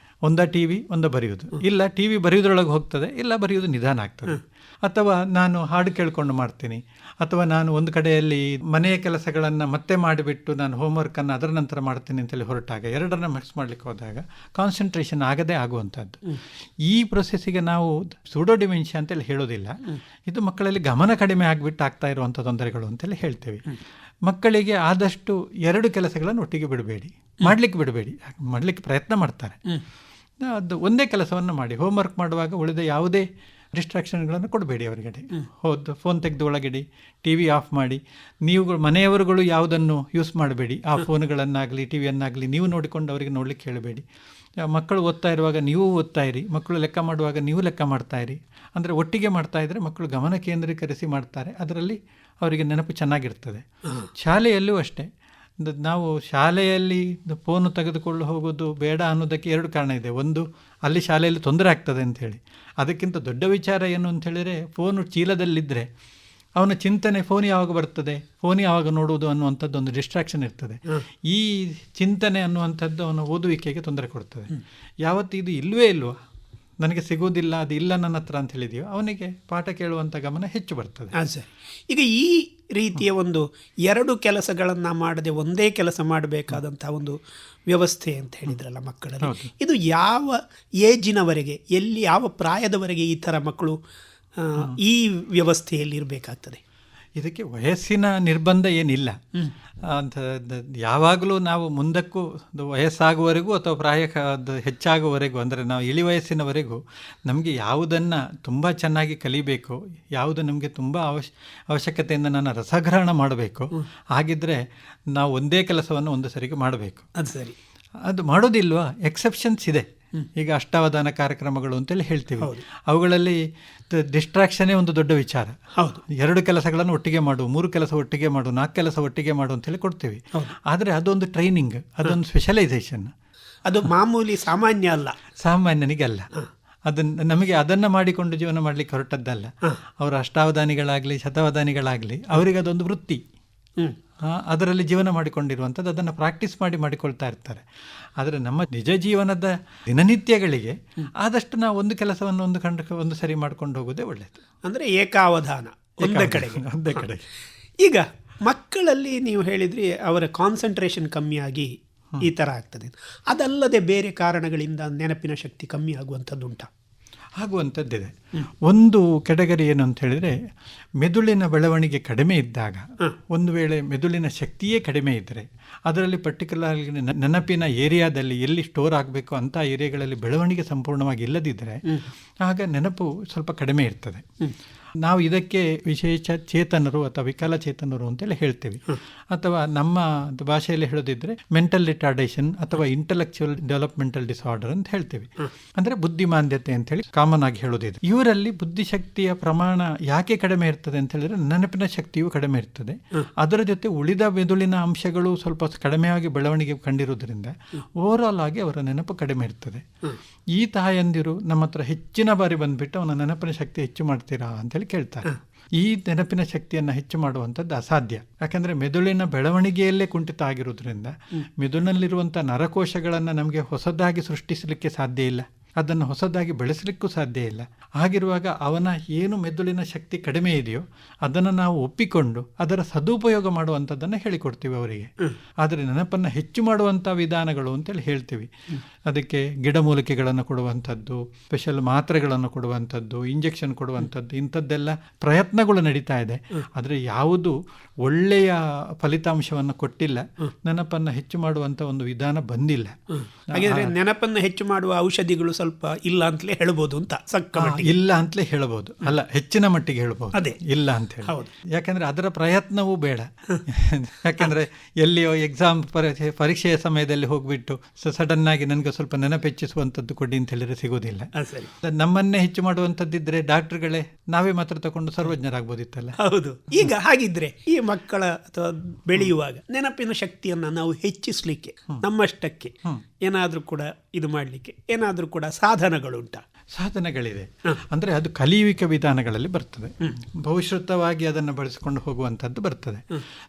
ಒಂದ ಟಿವಿ ಒಂದ ಬರೆಯುವುದು, ಇಲ್ಲ ಟಿವಿ ಬರೆಯೋದ್ರೊಳಗೆ ಹೋಗ್ತದೆ, ಇಲ್ಲ ಬರೆಯುವುದು ನಿಧಾನ ಆಗ್ತದೆ. ಅಥವಾ ನಾನು ಹಾಡು ಕೇಳ್ಕೊಂಡು ಮಾಡ್ತೀನಿ, ಅಥವಾ ನಾನು ಒಂದು ಕಡೆಯಲ್ಲಿ ಮನೆಯ ಕೆಲಸಗಳನ್ನು ಮತ್ತೆ ಮಾಡಿಬಿಟ್ಟು ನಾನು ಹೋಮ್ವರ್ಕನ್ನು ಅದರ ನಂತರ ಮಾಡ್ತೀನಿ ಅಂತೇಳಿ ಹೊರಟಾಗ ಎರಡನ್ನ ಮಿಕ್ಸ್ ಮಾಡಲಿಕ್ಕೆ ಹೋದಾಗ ಕಾನ್ಸಂಟ್ರೇಷನ್ ಆಗದೇ ಆಗುವಂಥದ್ದು. ಈ ಪ್ರೊಸೆಸ್ಸಿಗೆ ನಾವು ಸೂಡೋ ಡಿಮೆನ್ಷಿಯಾ ಅಂತೇಳಿ ಹೇಳೋದಿಲ್ಲ, ಇದು ಮಕ್ಕಳಲ್ಲಿ ಗಮನ ಕಡಿಮೆ ಆಗಿಬಿಟ್ಟು ಆಗ್ತಾ ಇರುವಂಥ ತೊಂದರೆಗಳು ಅಂತೇಳಿ ಹೇಳ್ತೇವೆ. ಮಕ್ಕಳಿಗೆ ಆದಷ್ಟು ಎರಡು ಕೆಲಸಗಳನ್ನು ಒಟ್ಟಿಗೆ ಬಿಡಬೇಡಿ, ಮಾಡಲಿಕ್ಕೆ ಪ್ರಯತ್ನ ಮಾಡ್ತಾರೆ, ಅದು ಒಂದೇ ಕೆಲಸವನ್ನು ಮಾಡಿ. ಹೋಮ್ವರ್ಕ್ ಮಾಡುವಾಗ ಉಳಿದ ಯಾವುದೇ ಡಿಸ್ಟ್ರಾಕ್ಷನ್ಗಳನ್ನು ಕೊಡಬೇಡಿ ಅವರಿಗೆ. ಫೋನ್ ತೆಗೆದು ಒಳಗಿಡಿ, ಟಿ ವಿ ಆಫ್ ಮಾಡಿ. ನೀವು ಮನೆಯವರುಗಳು ಯಾವುದನ್ನು ಯೂಸ್ ಮಾಡಬೇಡಿ, ಆ ಫೋನ್ಗಳನ್ನಾಗಲಿ ಟಿ ವಿಯನ್ನಾಗಲಿ ನೀವು ನೋಡಿಕೊಂಡು ಅವರಿಗೆ ನೋಡಲಿಕ್ಕೆ ಹೇಳಬೇಡಿ. ಮಕ್ಕಳು ಓದ್ತಾ ಇರುವಾಗ ನೀವು ಓದ್ತಾ ಇರಿ, ಮಕ್ಕಳು ಲೆಕ್ಕ ಮಾಡುವಾಗ ನೀವು ಲೆಕ್ಕ ಮಾಡ್ತಾ ಇರಿ. ಅಂದರೆ ಒಟ್ಟಿಗೆ ಮಾಡ್ತಾ ಇದ್ದರೆ ಮಕ್ಕಳು ಗಮನ ಕೇಂದ್ರೀಕರಿಸಿ ಮಾಡ್ತಾರೆ, ಅದರಲ್ಲಿ ಅವರಿಗೆ ನೆನಪು ಚೆನ್ನಾಗಿರ್ತದೆ. ಶಾಲೆಯಲ್ಲೂ ಅಷ್ಟೇ, ನಾವು ಶಾಲೆಯಲ್ಲಿ ಫೋನು ತೆಗೆದುಕೊಂಡು ಹೋಗೋದು ಬೇಡ ಅನ್ನೋದಕ್ಕೆ ಎರಡು ಕಾರಣ ಇದೆ. ಒಂದು, ಅಲ್ಲಿ ಶಾಲೆಯಲ್ಲಿ ತೊಂದರೆ ಆಗ್ತದೆ ಅಂಥೇಳಿ. ಅದಕ್ಕಿಂತ ದೊಡ್ಡ ವಿಚಾರ ಏನು ಅಂತೇಳಿದರೆ, ಫೋನು ಚೀಲದಲ್ಲಿದ್ದರೆ ಅವನ ಚಿಂತನೆ ಫೋನ್ ಯಾವಾಗ ಬರ್ತದೆ, ಫೋನ್ ಯಾವಾಗ ನೋಡುವುದು ಅನ್ನುವಂಥದ್ದು ಒಂದು ಡಿಸ್ಟ್ರಾಕ್ಷನ್ ಇರ್ತದೆ. ಈ ಚಿಂತನೆ ಅನ್ನುವಂಥದ್ದು ಅವನ ಓದುವಿಕೆಗೆ ತೊಂದರೆ ಕೊಡ್ತದೆ. ಯಾವತ್ತು ಇದು ಇಲ್ಲವೇ ಇಲ್ವಾ, ನನಗೆ ಸಿಗೋದಿಲ್ಲ, ಅದು ಇಲ್ಲ ನನ್ನ ಹತ್ರ ಅಂತ ಹೇಳಿದೆಯೋ, ಅವನಿಗೆ ಪಾಠ ಕೇಳುವಂಥ ಗಮನ ಹೆಚ್ಚು ಬರ್ತದೆ. ಸರಿ, ಈಗ ಈ ರೀತಿಯ ಒಂದು ಎರಡು ಕೆಲಸಗಳನ್ನು ಮಾಡದೆ ಒಂದೇ ಕೆಲಸ ಮಾಡಬೇಕಾದಂಥ ಒಂದು ವ್ಯವಸ್ಥೆ ಅಂತ ಹೇಳಿದ್ರಲ್ಲ ಮಕ್ಕಳಲ್ಲಿ, ಇದು ಯಾವ ಏಜಿನವರೆಗೆ, ಎಲ್ಲಿ ಯಾವ ಪ್ರಾಯದವರೆಗೆ ಈ ಥರ ಮಕ್ಕಳು ಈ ವ್ಯವಸ್ಥೆಯಲ್ಲಿ ಇರಬೇಕಾಗ್ತದೆ? ಇದಕ್ಕೆ ವಯಸ್ಸಿನ ನಿರ್ಬಂಧ ಏನಿಲ್ಲ ಅಂತ. ಯಾವಾಗಲೂ ನಾವು ಮುಂದಕ್ಕೂ ವಯಸ್ಸಾಗುವವರೆಗೂ ಅಥವಾ ಪ್ರಾಯ ಹೆಚ್ಚಾಗುವವರೆಗೂ, ಅಂದರೆ ನಾವು ಇಳಿ ವಯಸ್ಸಿನವರೆಗೂ ನಮಗೆ ಯಾವುದನ್ನು ತುಂಬ ಚೆನ್ನಾಗಿ ಕಲಿಬೇಕು, ಯಾವುದು ನಮಗೆ ತುಂಬ ಅವಶ್ಯಕತೆಯಿಂದ ನಾನು ರಸಗ್ರಹಣ ಮಾಡಬೇಕು, ಹಾಗಿದ್ದರೆ ನಾವು ಒಂದೇ ಕೆಲಸವನ್ನು ಒಂದು ಸರಿಗೆ ಮಾಡಬೇಕು. ಅದು ಸರಿ, ಅದು ಮಾಡೋದಿಲ್ವಾ? ಎಕ್ಸೆಪ್ಷನ್ಸ್ ಇದೆ. ಈಗ ಅಷ್ಟಾವಧಾನ ಕಾರ್ಯಕ್ರಮಗಳು ಅಂತೇಳಿ ಹೇಳ್ತೀವಿ, ಅವುಗಳಲ್ಲಿ ಡಿಸ್ಟ್ರಾಕ್ಷನ್ನೇ ಒಂದು ದೊಡ್ಡ ವಿಚಾರ. ಹೌದು, ಎರಡು ಕೆಲಸಗಳನ್ನು ಒಟ್ಟಿಗೆ ಮಾಡು, 3 ಕೆಲಸ ಒಟ್ಟಿಗೆ ಮಾಡು, 4 ಕೆಲಸ ಒಟ್ಟಿಗೆ ಮಾಡು ಅಂತೇಳಿ ಕೊಡ್ತೀವಿ. ಆದರೆ ಅದೊಂದು ಟ್ರೈನಿಂಗ್, ಅದೊಂದು ಸ್ಪೆಷಲೈಸೇಷನ್. ಅದು ಮಾಮೂಲಿ ಸಾಮಾನ್ಯ ಅಲ್ಲ, ಸಾಮಾನ್ಯನಿಗಲ್ಲ. ನಮಗೆ ಅದನ್ನು ಮಾಡಿಕೊಂಡು ಜೀವನ ಮಾಡಲಿಕ್ಕೆ ಹೊರಟದ್ದಲ್ಲ. ಅವರು ಅಷ್ಟಾವಧಾನಿಗಳಾಗಲಿ ಶತಾವಧಾನಿಗಳಾಗಲಿ ಅವರಿಗೆ ಅದೊಂದು ವೃತ್ತಿ, ಅದರಲ್ಲಿ ಜೀವನ ಮಾಡಿಕೊಂಡಿರುವಂಥದ್ದು, ಅದನ್ನು ಪ್ರಾಕ್ಟೀಸ್ ಮಾಡಿಕೊಳ್ತಾ ಇರ್ತಾರೆ. ಆದರೆ ನಮ್ಮ ನಿಜ ಜೀವನದ ದಿನನಿತ್ಯಗಳಿಗೆ ಆದಷ್ಟು ನಾವು ಒಂದು ಕೆಲಸವನ್ನು ಒಂದು ಸರಿ ಮಾಡ್ಕೊಂಡು ಹೋಗೋದೇ ಒಳ್ಳೆಯದು. ಅಂದರೆ ಏಕಾವಧಾನ, ಒಂದೇ ಕಡೆ. ಈಗ ಮಕ್ಕಳಲ್ಲಿ ನೀವು ಹೇಳಿದ್ರಿ ಅವರ ಕಾನ್ಸಂಟ್ರೇಷನ್ ಕಮ್ಮಿಯಾಗಿ ಈ ಥರ ಆಗ್ತದೆ. ಅದಲ್ಲದೆ ಬೇರೆ ಕಾರಣಗಳಿಂದ ನೆನಪಿನ ಶಕ್ತಿ ಕಮ್ಮಿ ಆಗುವಂಥದ್ದು ಉಂಟಾ? ಆಗುವಂಥದ್ದಿದೆ. ಒಂದು ಕೆಟಗರಿ ಏನು ಅಂತ ಹೇಳಿದರೆ, ಮೆದುಳಿನ ಬೆಳವಣಿಗೆ ಕಡಿಮೆ ಇದ್ದಾಗ, ಒಂದು ವೇಳೆ ಮೆದುಳಿನ ಶಕ್ತಿಯೇ ಕಡಿಮೆ ಇದ್ದರೆ, ಅದರಲ್ಲಿ ಪರ್ಟಿಕ್ಯುಲರ್ಲಿ ನೆನಪಿನ ಏರಿಯಾದಲ್ಲಿ ಎಲ್ಲಿ ಸ್ಟೋರ್ ಆಗಬೇಕು ಅಂಥ ಏರಿಯಾಗಳಲ್ಲಿ ಬೆಳವಣಿಗೆ ಸಂಪೂರ್ಣವಾಗಿ ಇಲ್ಲದಿದ್ದರೆ ಆಗ ನೆನಪು ಸ್ವಲ್ಪ ಕಡಿಮೆ ಇರ್ತದೆ. ನಾವು ಇದಕ್ಕೆ ವಿಶೇಷ ಚೇತನರು ಅಥವಾ ವಿಕಲಚೇತನರು ಅಂತೇಳಿ ಹೇಳ್ತೇವೆ. ಅಥವಾ ನಮ್ಮ ಭಾಷೆಯಲ್ಲಿ ಹೇಳೋದಿದ್ರೆ ಮೆಂಟಲ್ ರಿಟಾರ್ಡೇಷನ್ ಅಥವಾ ಇಂಟೆಲೆಕ್ಚುವಲ್ ಡೆವಲಪ್ಮೆಂಟಲ್ ಡಿಸಾರ್ಡರ್ ಅಂತ ಹೇಳ್ತೇವೆ. ಅಂದರೆ ಬುದ್ಧಿಮಾಂದ್ಯತೆ ಅಂತೇಳಿ ಕಾಮನ್ ಆಗಿ ಹೇಳೋದಿದೆ. ಇವರಲ್ಲಿ ಬುದ್ಧಿಶಕ್ತಿಯ ಪ್ರಮಾಣ ಯಾಕೆ ಕಡಿಮೆ ಇರ್ತದೆ ಅಂತ ಹೇಳಿದ್ರೆ, ನೆನಪಿನ ಶಕ್ತಿಯು ಕಡಿಮೆ ಇರ್ತದೆ, ಅದರ ಜೊತೆ ಉಳಿದ ಮೆದುಳಿನ ಅಂಶಗಳು ಸ್ವಲ್ಪ ಕಡಿಮೆಯಾಗಿ ಬೆಳವಣಿಗೆ ಕಂಡಿರುವುದರಿಂದ ಓವರಾಲ್ ಆಗಿ ಅವರ ನೆನಪು ಕಡಿಮೆ ಇರ್ತದೆ. ಈ ತಾಯಂದಿರು ನಮ್ಮ ಹತ್ರ ಹೆಚ್ಚಿನ ಬಾರಿ ಬಂದುಬಿಟ್ಟು ಅವನ ನೆನಪಿನ ಶಕ್ತಿ ಹೆಚ್ಚು ಮಾಡ್ತೀರಾ ಅಂತೇಳಿ ಕೇಳ್ತಾರೆ. ಈ ನೆನಪಿನ ಶಕ್ತಿಯನ್ನು ಹೆಚ್ಚು ಮಾಡುವಂಥದ್ದು ಅಸಾಧ್ಯ. ಯಾಕಂದರೆ ಮೆದುಳಿನ ಬೆಳವಣಿಗೆಯಲ್ಲೇ ಕುಂಠಿತ ಆಗಿರೋದ್ರಿಂದ ಮೆದುಳಿನಲ್ಲಿರುವಂಥ ನರಕೋಶಗಳನ್ನು ನಮಗೆ ಹೊಸದಾಗಿ ಸೃಷ್ಟಿಸಲಿಕ್ಕೆ ಸಾಧ್ಯ ಇಲ್ಲ, ಅದನ್ನು ಹೊಸದಾಗಿ ಬೆಳೆಸಲಿಕ್ಕೂ ಸಾಧ್ಯ ಇಲ್ಲ. ಹಾಗಿರುವಾಗ ಅವನ ಏನು ಮೆದುಳಿನ ಶಕ್ತಿ ಕಡಿಮೆ ಇದೆಯೋ ಅದನ್ನು ನಾವು ಒಪ್ಪಿಕೊಂಡು ಅದರ ಸದುಪಯೋಗ ಮಾಡುವಂಥದ್ದನ್ನು ಹೇಳಿಕೊಡ್ತೀವಿ ಅವರಿಗೆ. ಆದರೆ ನೆನಪನ್ನು ಹೆಚ್ಚು ಮಾಡುವಂಥ ವಿಧಾನಗಳು ಅಂತೇಳಿ ಹೇಳ್ತೀವಿ. ಅದಕ್ಕೆ ಗಿಡಮೂಲಿಕೆಗಳನ್ನು ಕೊಡುವಂಥದ್ದು, ಸ್ಪೆಷಲ್ ಮಾತ್ರೆಗಳನ್ನು ಕೊಡುವಂಥದ್ದು, ಇಂಜೆಕ್ಷನ್ ಕೊಡುವಂಥದ್ದು, ಇಂಥದ್ದೆಲ್ಲ ಪ್ರಯತ್ನಗಳು ನಡೀತಾ ಇದೆ. ಆದರೆ ಯಾವುದು ಒಳ್ಳೆಯ ಫಲಿತಾಂಶವನ್ನು ಕೊಟ್ಟಿಲ್ಲ, ನೆನಪನ್ನು ಹೆಚ್ಚು ಮಾಡುವಂಥ ಒಂದು ವಿಧಾನ ಬಂದಿಲ್ಲ. ಹಾಗಾದರೆ ನೆನಪನ್ನು ಹೆಚ್ಚು ಮಾಡುವ ಔಷಧಿಗಳು ಸ್ವಲ್ಪ ಇಲ್ಲ ಅಂತಲೇ ಹೇಳ್ಬೋದು ಅಂತ? ಇಲ್ಲ ಅಂತಲೇ ಹೇಳ್ಬೋದು, ಅಲ್ಲ ಹೆಚ್ಚಿನ ಮಟ್ಟಿಗೆ ಹೇಳ್ಬೋದು, ಅದೇ ಇಲ್ಲ ಅಂತ ಹೇಳಿ. ಯಾಕಂದ್ರೆ ಅದರ ಪ್ರಯತ್ನವೂ ಬೇಡ. ಯಾಕಂದ್ರೆ ಎಲ್ಲಿಯೋ ಎಕ್ಸಾಮ್ ಪರೀಕ್ಷೆಯ ಸಮಯದಲ್ಲಿ ಹೋಗ್ಬಿಟ್ಟು ಸಡನ್ ಆಗಿ ನನಗೆ ಸ್ವಲ್ಪ ನೆನಪೆಚ್ಚಿಸುವಂಥದ್ದು ಕೊಡಿ ಅಂತ ಹೇಳಿದ್ರೆ ಸಿಗೋದಿಲ್ಲ. ನಮ್ಮನ್ನೇ ಹೆಚ್ಚು ಮಾಡುವಂಥದ್ದಿದ್ರೆ ಡಾಕ್ಟರ್ಗಳೇ ನಾವೇ ಮಾತ್ರ ತಗೊಂಡು ಸರ್ವಜ್ಞರಾಗ್ಬೋದಿತ್ತಲ್ಲ. ಹೌದು. ಈಗ ಹಾಗಿದ್ರೆ ಈ ಮಕ್ಕಳ ಅಥವಾ ಬೆಳೆಯುವಾಗ ನೆನಪಿನ ಶಕ್ತಿಯನ್ನು ನಾವು ಹೆಚ್ಚಿಸಲಿಕ್ಕೆ ನಮ್ಮಷ್ಟಕ್ಕೆ ಏನಾದರೂ ಕೂಡ ಇದು ಮಾಡಲಿಕ್ಕೆ ಏನಾದರೂ ಕೂಡ ಸಾಧನಗಳುಂಟಾ? ಸಾಧನಗಳಿದೆ. ಅಂದರೆ ಅದು ಕಲಿಯುವಿಕೆ ವಿಧಾನಗಳಲ್ಲಿ ಬರ್ತದೆ. ಬಹುಶ್ರುತವಾಗಿ ಅದನ್ನು ಬಳಸಿಕೊಂಡು ಹೋಗುವಂಥದ್ದು ಬರ್ತದೆ.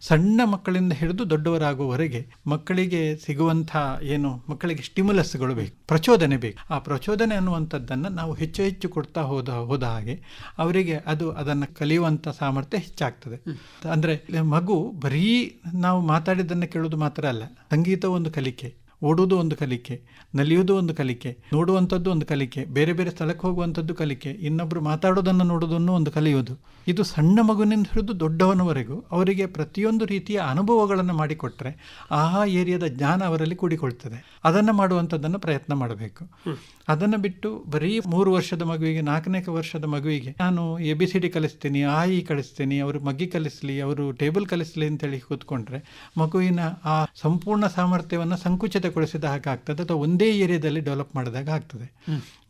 ಸಣ್ಣ ಮಕ್ಕಳಿಂದ ಹಿಡಿದು ದೊಡ್ಡವರಾಗುವವರೆಗೆ ಮಕ್ಕಳಿಗೆ ಸಿಗುವಂಥ ಮಕ್ಕಳಿಗೆ ಸ್ಟಿಮ್ಯುಲಸ್ಗಳು ಬೇಕು, ಪ್ರಚೋದನೆ ಬೇಕು. ಆ ಪ್ರಚೋದನೆ ಅನ್ನುವಂಥದ್ದನ್ನು ನಾವು ಹೆಚ್ಚು ಹೆಚ್ಚು ಕೊಡ್ತಾ ಹೋದ ಹಾಗೆ ಅವರಿಗೆ ಅದನ್ನು ಕಲಿಯುವಂಥ ಸಾಮರ್ಥ್ಯ ಹೆಚ್ಚಾಗ್ತದೆ. ಅಂದರೆ ಮಗು ಬರೀ ನಾವು ಮಾತಾಡಿದ್ದನ್ನು ಕೇಳೋದು ಮಾತ್ರ ಅಲ್ಲ, ಸಂಗೀತ ಒಂದು ಕಲಿಕೆ, ಓಡುವುದು ಒಂದು ಕಲಿಕೆ, ನಲಿಯುವುದು ಒಂದು ಕಲಿಕೆ, ನೋಡುವಂಥದ್ದು ಒಂದು ಕಲಿಕೆ, ಬೇರೆ ಬೇರೆ ಸ್ಥಳಕ್ಕೆ ಹೋಗುವಂಥದ್ದು ಕಲಿಕೆ, ಇನ್ನೊಬ್ಬರು ಮಾತಾಡೋದನ್ನು ನೋಡೋದನ್ನು ಒಂದು ಕಲಿಯೋದು. ಇದು ಸಣ್ಣ ಮಗುವಿನಿಂದ ಹಿಡಿದು ದೊಡ್ಡವನವರೆಗೂ ಅವರಿಗೆ ಪ್ರತಿಯೊಂದು ರೀತಿಯ ಅನುಭವಗಳನ್ನು ಮಾಡಿಕೊಟ್ರೆ ಏರಿಯಾದ ಜ್ಞಾನ ಅವರಲ್ಲಿ ಕೂಡಿಕೊಳ್ತದೆ. ಅದನ್ನು ಮಾಡುವಂಥದ್ದನ್ನು ಪ್ರಯತ್ನ ಮಾಡಬೇಕು. ಅದನ್ನು ಬಿಟ್ಟು ಬರೀ 3 ವರ್ಷದ ಮಗುವಿಗೆ 4ನೇ ವರ್ಷದ ಮಗುವಿಗೆ ನಾನು ABCD ಕಲಿಸ್ತೀನಿ, ಕಲಿಸ್ತೀನಿ, ಅವರು ಮಗ್ಗಿ ಕಲಿಸಲಿ, ಅವರು ಟೇಬಲ್ ಕಲಿಸಲಿ ಅಂತೇಳಿ ಕೂತ್ಕೊಂಡ್ರೆ ಮಗುವಿನ ಆ ಸಂಪೂರ್ಣ ಸಾಮರ್ಥ್ಯವನ್ನು ಸಂಕುಚಿತಗೊಳಿಸಿದ ಹಾಗೆ ಆಗ್ತದೆ, ಅಥವಾ ಒಂದೇ ಏರಿಯಾದಲ್ಲಿ ಡೆವಲಪ್ ಮಾಡಿದಾಗ ಆಗ್ತದೆ.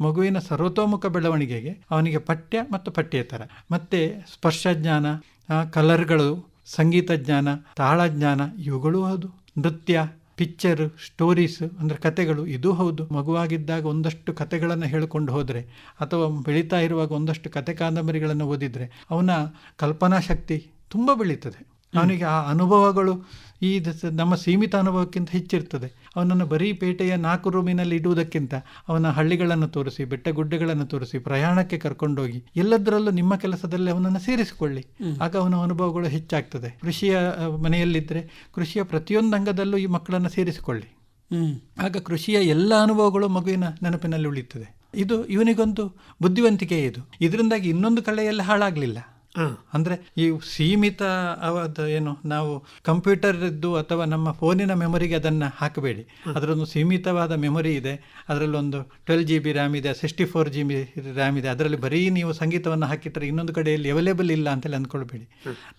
ಮಗುವಿನ ಸರ್ವತೋಮುಖ ಬೆಳವಣಿಗೆಗೆ ಅವನಿಗೆ ಪಠ್ಯ ಮತ್ತು ಪಠ್ಯೇತರ, ಮತ್ತೆ ಸ್ಪರ್ಶಜ್ಞಾನ, ಕಲರ್ಗಳು, ಸಂಗೀತ ಜ್ಞಾನ, ತಾಳಜ್ಞಾನ, ಇವುಗಳೂ ಹೌದು. ನೃತ್ಯ, ಪಿಕ್ಚರ್, ಸ್ಟೋರೀಸ್ ಅಂದರೆ ಕತೆಗಳು, ಇದು ಹೌದು. ಮಗುವಾಗಿದ್ದಾಗ ಒಂದಷ್ಟು ಕತೆಗಳನ್ನು ಹೇಳಿಕೊಂಡು ಹೋದರೆ ಅಥವಾ ಬೆಳೀತಾ ಇರುವಾಗ ಒಂದಷ್ಟು ಕತೆ ಕಾದಂಬರಿಗಳನ್ನು ಓದಿದರೆ ಅವನ ಕಲ್ಪನಾ ಶಕ್ತಿ ತುಂಬ ಬೆಳೀತದೆ. ಅವನಿಗೆ ಆ ಅನುಭವಗಳು ನಮ್ಮ ಸೀಮಿತ ಅನುಭವಕ್ಕಿಂತ ಹೆಚ್ಚಿರ್ತದೆ. ಅವನನ್ನು ಬರೀ ಪೇಟೆಯ 4 ರೂಮಿನಲ್ಲಿ ಇಡುವುದಕ್ಕಿಂತ ಅವನ ಹಳ್ಳಿಗಳನ್ನು ತೋರಿಸಿ, ಬೆಟ್ಟಗುಡ್ಡಗಳನ್ನು ತೋರಿಸಿ, ಪ್ರಯಾಣಕ್ಕೆ ಕರ್ಕೊಂಡೋಗಿ ಎಲ್ಲದರಲ್ಲೂ ನಿಮ್ಮ ಕೆಲಸದಲ್ಲಿ ಅವನನ್ನು ಸೇರಿಸಿಕೊಳ್ಳಿ. ಆಗ ಅವನ ಅನುಭವಗಳು ಹೆಚ್ಚಾಗ್ತದೆ. ಕೃಷಿಯ ಮನೆಯಲ್ಲಿದ್ದರೆ ಕೃಷಿಯ ಪ್ರತಿಯೊಂದು ಅಂಗದಲ್ಲೂ ಈ ಮಕ್ಕಳನ್ನು ಸೇರಿಸಿಕೊಳ್ಳಿ. ಆಗ ಕೃಷಿಯ ಎಲ್ಲ ಅನುಭವಗಳು ಮಗುವಿನ ನೆನಪಿನಲ್ಲಿ ಉಳಿಯುತ್ತದೆ. ಇದು ಇವನಿಗೊಂದು ಬುದ್ಧಿವಂತಿಕೆ. ಇದರಿಂದಾಗಿ ಇನ್ನೊಂದು ಕಲೆಯಲ್ಲಿ ಹಾಳಾಗಲಿಲ್ಲ. ಅಂದರೆ ಈ ಸೀಮಿತ ನಾವು ಕಂಪ್ಯೂಟರ್ ಇದ್ದು ಅಥವಾ ನಮ್ಮ ಫೋನಿನ ಮೆಮೊರಿಗೆ ಅದನ್ನು ಹಾಕಬೇಡಿ. ಅದರೊಂದು ಸೀಮಿತವಾದ ಮೆಮೊರಿ ಇದೆ, ಅದರಲ್ಲೊಂದು 12 GB ರ್ಯಾಮ್ ಇದೆ, 64 GB ರ್ಯಾಮ್ ಇದೆ. ಅದರಲ್ಲಿ ಬರೀ ನೀವು ಸಂಗೀತವನ್ನು ಹಾಕಿಟ್ಟರೆ ಇನ್ನೊಂದು ಕಡೆಯಲ್ಲಿ ಅವೈಲೇಬಲ್ ಇಲ್ಲ ಅಂತೇಳಿ ಅಂದ್ಕೊಳ್ಬೇಡಿ.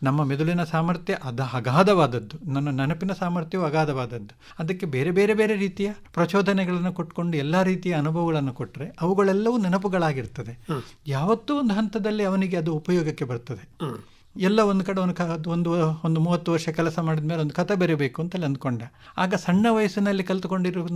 ನಮ್ಮ ಮೆದುಳಿನ ಸಾಮರ್ಥ್ಯ ಅಗಾಧವಾದದ್ದು, ನನ್ನ ನೆನಪಿನ ಸಾಮರ್ಥ್ಯವು ಅಗಾಧವಾದದ್ದು. ಅದಕ್ಕೆ ಬೇರೆ ಬೇರೆ ಬೇರೆ ರೀತಿಯ ಪ್ರಚೋದನೆಗಳನ್ನು ಕೊಟ್ಕೊಂಡು ಎಲ್ಲ ರೀತಿಯ ಅನುಭವಗಳನ್ನು ಕೊಟ್ಟರೆ ಅವುಗಳೆಲ್ಲವೂ ನೆನಪುಗಳಾಗಿರ್ತದೆ. ಯಾವತ್ತೂ ಒಂದು ಹಂತದಲ್ಲಿ ಅವನಿಗೆ ಅದು ಉಪಯೋಗಕ್ಕೆ ಬರ್ತದೆ. ಎಲ್ಲ ಒಂದು ಕಡೆ ಒಂದು 30 ವರ್ಷ ಕೆಲಸ ಮಾಡಿದ ಮೇಲೆ ಒಂದು ಕಥೆ ಬರೀಬೇಕು ಅಂತೇಳಿ ಅಂದ್ಕೊಂಡ. ಆಗ ಸಣ್ಣ ವಯಸ್ಸಿನಲ್ಲಿ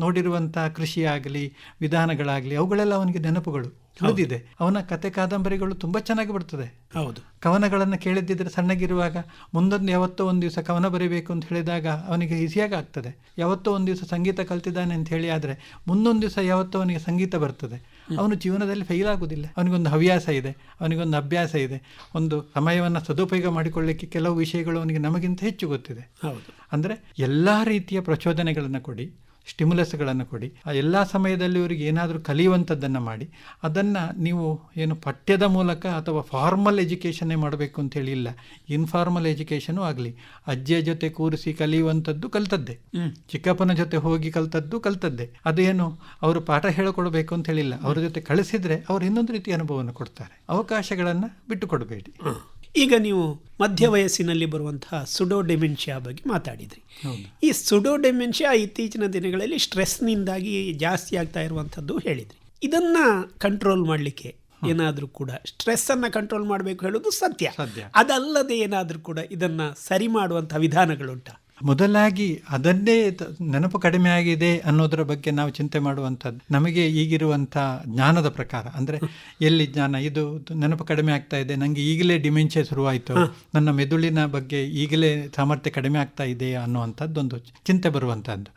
ನೋಡಿರುವಂಥ ಕೃಷಿ ಆಗಲಿ, ವಿಧಾನಗಳಾಗಲಿ, ಅವುಗಳೆಲ್ಲ ಅವನಿಗೆ ನೆನಪುಗಳು ಉಳಿದಿದೆ. ಅವನ ಕತೆ ಕಾದಂಬರಿಗಳು ತುಂಬ ಚೆನ್ನಾಗಿ ಬರ್ತದೆ. ಹೌದು, ಕವನಗಳನ್ನು ಕೇಳಿದ್ದಿದ್ರೆ ಸಣ್ಣಗಿರುವಾಗ ಮುಂದೊಂದು ಯಾವತ್ತೋ ಒಂದು ದಿವಸ ಕವನ ಬರೀಬೇಕು ಅಂತ ಹೇಳಿದಾಗ ಅವನಿಗೆ ಈಸಿಯಾಗಿ ಆಗ್ತದೆ. ಯಾವತ್ತೋ ಒಂದು ದಿವಸ ಸಂಗೀತ ಕಲ್ತಿದ್ದಾನೆ ಅಂತ ಹೇಳಿ ಆದರೆ ಮುಂದೊಂದು ದಿವಸ ಯಾವತ್ತೋ ಅವನಿಗೆ ಸಂಗೀತ ಬರ್ತದೆ. ಅವನು ಜೀವನದಲ್ಲಿ ಫೇಲ್ ಆಗುವುದಿಲ್ಲ. ಅವನಿಗೊಂದು ಹವ್ಯಾಸ ಇದೆ, ಅವನಿಗೊಂದು ಅಭ್ಯಾಸ ಇದೆ. ಒಂದು ಸಮಯವನ್ನು ಸದುಪಯೋಗ ಮಾಡಿಕೊಳ್ಳಿಕ್ಕೆ ಕೆಲವು ವಿಷಯಗಳು ಅವನಿಗೆ ನಮಗಿಂತ ಹೆಚ್ಚು ಗೊತ್ತಿದೆ. ಹೌದು, ಅಂದರೆ ಎಲ್ಲ ರೀತಿಯ ಪ್ರಚೋದನೆಗಳನ್ನು ಕೊಡಿ, ಸ್ಟಿಮ್ಯುಲಸ್ಗಳನ್ನು ಕೊಡಿ. ಆ ಎಲ್ಲ ಸಮಯದಲ್ಲಿ ಇವರಿಗೆ ಏನಾದರೂ ಕಲಿಯುವಂಥದ್ದನ್ನು ಮಾಡಿ. ಅದನ್ನು ನೀವು ಪಠ್ಯದ ಮೂಲಕ ಅಥವಾ ಫಾರ್ಮಲ್ ಎಜುಕೇಷನ್ನೇ ಮಾಡಬೇಕು ಅಂತೇಳಿ ಇಲ್ಲ. ಇನ್ಫಾರ್ಮಲ್ ಎಜುಕೇಷನು ಆಗಲಿ. ಅಜ್ಜಿಯ ಜೊತೆ ಕೂರಿಸಿ ಕಲಿಯುವಂಥದ್ದು ಕಲ್ತದ್ದೇ, ಚಿಕ್ಕಪ್ಪನ ಜೊತೆ ಹೋಗಿ ಕಲ್ತದ್ದೇ. ಅದೇನು ಅವರು ಪಾಠ ಹೇಳಿಕೊಡ್ಬೇಕು ಅಂತ ಹೇಳಿಲ್ಲ. ಅವರ ಜೊತೆ ಕಳಿಸಿದರೆ ಅವರು ಇನ್ನೊಂದು ರೀತಿಯ ಅನುಭವವನ್ನು ಕೊಡ್ತಾರೆ. ಅವಕಾಶಗಳನ್ನು ಬಿಟ್ಟು ಕೊಡಬೇಡಿ. ಈಗ ನೀವು ಮಧ್ಯ ವಯಸ್ಸಿನಲ್ಲಿ ಬರುವಂತಹ ಸುಡೋ ಡೆಮೆನ್ಷಿಯಾ ಬಗ್ಗೆ ಮಾತಾಡಿದ್ರಿ. ಈ ಸುಡೋ ಡೆಮೆನ್ಷಿಯಾ ಇತ್ತೀಚಿನ ದಿನಗಳಲ್ಲಿ ಸ್ಟ್ರೆಸ್ನಿಂದಾಗಿ ಜಾಸ್ತಿ ಆಗ್ತಾ ಇರುವಂಥದ್ದು ಹೇಳಿದ್ರಿ. ಇದನ್ನು ಕಂಟ್ರೋಲ್ ಮಾಡಲಿಕ್ಕೆ ಏನಾದರೂ ಕೂಡ ಸ್ಟ್ರೆಸ್ಸನ್ನು ಕಂಟ್ರೋಲ್ ಮಾಡಬೇಕು ಹೇಳೋದು ಸತ್ಯ. ಅದಲ್ಲದೆ ಏನಾದರೂ ಕೂಡ ಇದನ್ನು ಸರಿ ಮಾಡುವಂಥ ವಿಧಾನಗಳುಂಟಾ? ಮೊದಲಾಗಿ ಅದನ್ನೇ ನೆನಪು ಕಡಿಮೆ ಆಗಿದೆ ಅನ್ನೋದರ ಬಗ್ಗೆ ನಾವು ಚಿಂತೆ ಮಾಡುವಂಥದ್ದು. ನಮಗೆ ಈಗಿರುವಂಥ ಜ್ಞಾನದ ಪ್ರಕಾರ ಅಂದರೆ ಎಲ್ಲಿ ಜ್ಞಾನ, ಇದು ನೆನಪು ಕಡಿಮೆ ಆಗ್ತಾ ಇದೆ, ನನಗೆ ಈಗಲೇ ಡಿಮೆನ್ಷಿಯಾ ಶುರುವಾಯಿತು, ನನ್ನ ಮೆದುಳಿನ ಬಗ್ಗೆ ಈಗಲೇ ಸಾಮರ್ಥ್ಯ ಕಡಿಮೆ ಆಗ್ತಾ ಇದೆ ಅನ್ನುವಂಥದ್ದೊಂದು ಚಿಂತೆ ಬರುವಂಥದ್ದು.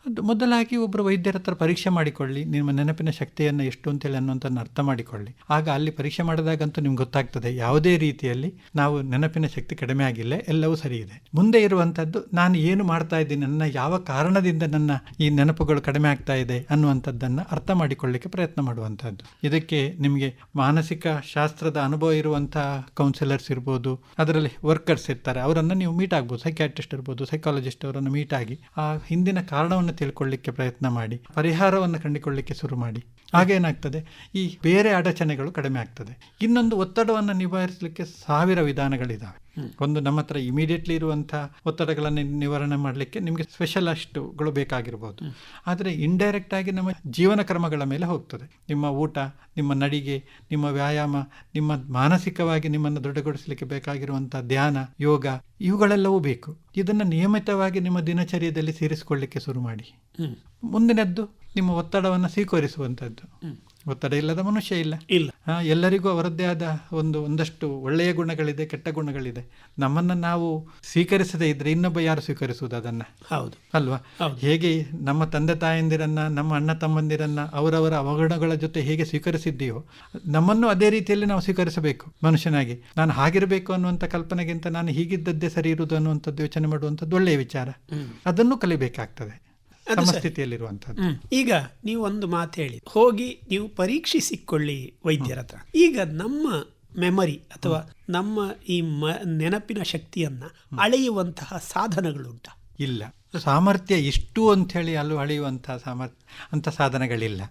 ಅದು ಮೊದಲಾಗಿ ಒಬ್ಬರು ವೈದ್ಯರ ಹತ್ರ ಪರೀಕ್ಷೆ ಮಾಡಿಕೊಳ್ಳಿ, ನಿಮ್ಮ ನೆನಪಿನ ಶಕ್ತಿಯನ್ನು ಎಷ್ಟು ಅಂತೇಳಿ ಅನ್ನುವಂಥದ್ದನ್ನು ಅರ್ಥ ಮಾಡಿಕೊಳ್ಳಿ. ಆಗ ಅಲ್ಲಿ ಪರೀಕ್ಷೆ ಮಾಡಿದಾಗಂತೂ ನಿಮ್ಗೆ ಗೊತ್ತಾಗ್ತದೆ ಯಾವುದೇ ರೀತಿಯಲ್ಲಿ ನಾವು ನೆನಪಿನ ಶಕ್ತಿ ಕಡಿಮೆ ಆಗಿಲ್ಲ, ಎಲ್ಲವೂ ಸರಿ ಇದೆ. ಮುಂದೆ ಇರುವಂಥದ್ದು ನಾನು ಏನು ಮಾಡ್ತಾ ಇದ್ದೀನಿ, ನನ್ನ ಯಾವ ಕಾರಣದಿಂದ ನನ್ನ ಈ ನೆನಪುಗಳು ಕಡಿಮೆ ಆಗ್ತಾ ಇದೆ ಅನ್ನುವಂಥದ್ದನ್ನು ಅರ್ಥ ಮಾಡಿಕೊಳ್ಳಿಕ್ಕೆ ಪ್ರಯತ್ನ ಮಾಡುವಂಥದ್ದು. ಇದಕ್ಕೆ ನಿಮಗೆ ಮಾನಸಿಕ ಶಾಸ್ತ್ರದ ಅನುಭವ ಇರುವಂಥ ಕೌನ್ಸಿಲರ್ಸ್ ಇರ್ಬೋದು, ಅದರಲ್ಲಿ ವರ್ಕರ್ಸ್ ಇರ್ತಾರೆ, ಅವರನ್ನು ನೀವು ಮೀಟ್ ಆಗ್ಬೋದು. ಸೈಕ್ಯಾಟ್ರಿಸ್ಟ್ ಇರ್ಬೋದು, ಸೈಕಾಲಜಿಸ್ಟ್, ಅವರನ್ನು ಮೀಟ್ ಆಗಿ ಆ ಹಿಂದಿನ ಕಾರಣವನ್ನು ತಿಳ್ಕೊಳ್ಳಿಕ್ಕೆ ಪ್ರಯತ್ನ ಮಾಡಿ, ಪರಿಹಾರವನ್ನು ಕಂಡುಕೊಳ್ಳಿಕ್ಕೆ ಶುರು ಮಾಡಿ. ಹಾಗೇನಾಗ್ತದೆ, ಈ ಬೇರೆ ಅಡಚಣೆಗಳು ಕಡಿಮೆ ಆಗ್ತದೆ. ಇನ್ನೊಂದು, ಒತ್ತಡವನ್ನು ನಿವಾರಿಸಲಿಕ್ಕೆ 1000 ವಿಧಾನಗಳಿದ್ದಾವೆ. ಒಂದು, ನಮ್ಮ ಹತ್ರ ಇಮಿಡಿಯೇಟ್ಲಿ ಇರುವಂಥ ಒತ್ತಡಗಳನ್ನು ನಿವಾರಣೆ ಮಾಡಲಿಕ್ಕೆ ನಿಮಗೆ ಸ್ಪೆಷಲಿಸ್ಟ್ಗಳು ಬೇಕಾಗಿರ್ಬೋದು. ಆದರೆ ಇಂಡೈರೆಕ್ಟ್ ಆಗಿ ನಮ್ಮ ಜೀವನ ಕ್ರಮಗಳ ಮೇಲೆ ಹೋಗ್ತದೆ. ನಿಮ್ಮ ಊಟ, ನಿಮ್ಮ ನಡಿಗೆ, ನಿಮ್ಮ ವ್ಯಾಯಾಮ, ನಿಮ್ಮ ಮಾನಸಿಕವಾಗಿ ನಿಮ್ಮನ್ನು ದೃಢಗೊಳಿಸಲಿಕ್ಕೆ ಬೇಕಾಗಿರುವಂಥ ಧ್ಯಾನ, ಯೋಗ, ಇವುಗಳೆಲ್ಲವೂ ಬೇಕು. ಇದನ್ನು ನಿಯಮಿತವಾಗಿ ನಿಮ್ಮ ದಿನಚರ್ಯದಲ್ಲಿ ಸೇರಿಸಿಕೊಳ್ಳಿಕ್ಕೆ ಶುರು ಮಾಡಿ. ಮುಂದಿನದ್ದು ನಿಮ್ಮ ಒತ್ತಡವನ್ನು ಸ್ವೀಕರಿಸುವಂಥದ್ದು. ಒತ್ತಡ ಇಲ್ಲದ ಮನುಷ್ಯ ಇಲ್ಲ. ಇಲ್ಲ. ಎಲ್ಲರಿಗೂ ಅವರದ್ದೇ ಆದ ಒಂದಷ್ಟು ಒಳ್ಳೆಯ ಗುಣಗಳಿದೆ, ಕೆಟ್ಟ ಗುಣಗಳಿದೆ. ನಮ್ಮನ್ನು ನಾವು ಸ್ವೀಕರಿಸದೇ ಇದ್ರೆ ಇನ್ನೊಬ್ಬ ಯಾರು ಸ್ವೀಕರಿಸುವುದು ಅದನ್ನು? ಹೌದು ಅಲ್ವಾ? ಹೇಗೆ ನಮ್ಮ ತಂದೆ ತಾಯಂದಿರನ್ನ, ನಮ್ಮ ಅಣ್ಣ ತಮ್ಮಂದಿರನ್ನ ಅವರವರ ಅವಗುಣಗಳ ಜೊತೆ ಹೇಗೆ ಸ್ವೀಕರಿಸಿದ್ದೀವೋ, ನಮ್ಮನ್ನು ಅದೇ ರೀತಿಯಲ್ಲಿ ನಾವು ಸ್ವೀಕರಿಸಬೇಕು ಮನುಷ್ಯನಾಗಿ. ನಾನು ಹಾಗಿರಬೇಕು ಅನ್ನುವಂಥ ಕಲ್ಪನೆಗಿಂತ ನಾನು ಹೀಗಿದ್ದದ್ದೇ ಸರಿ ಇರುವುದು ಅನ್ನುವಂಥದ್ದು ಯೋಚನೆ ಮಾಡುವಂಥದ್ದು ಒಳ್ಳೆಯ ವಿಚಾರ. ಅದನ್ನು ಕಲಿಬೇಕಾಗ್ತದೆ ಸಮಸ್ಥಿತಿಯಲ್ಲಿರುವಂಥದ್ದು. ಈಗ ನೀವು ಒಂದು ಮಾತು ಹೇಳಿ, ಹೋಗಿ ನೀವು ಪರೀಕ್ಷಿಸಿಕೊಳ್ಳಿ ವೈದ್ಯರ ಹತ್ರ. ಈಗ ನಮ್ಮ ಮೆಮರಿ ಅಥವಾ ನಮ್ಮ ಈ ನೆನಪಿನ ಶಕ್ತಿಯನ್ನ ಅಳೆಯುವಂತಹ ಸಾಧನಗಳುಂಟ? ಇಲ್ಲ. ಸಾಮರ್ಥ್ಯ ಇಷ್ಟು ಅಂಥೇಳಿ ಅಲ್ಲೂ ಅಳೆಯುವಂಥ ಅಂಥ ಸಾಧನಗಳಿಲ್ಲ.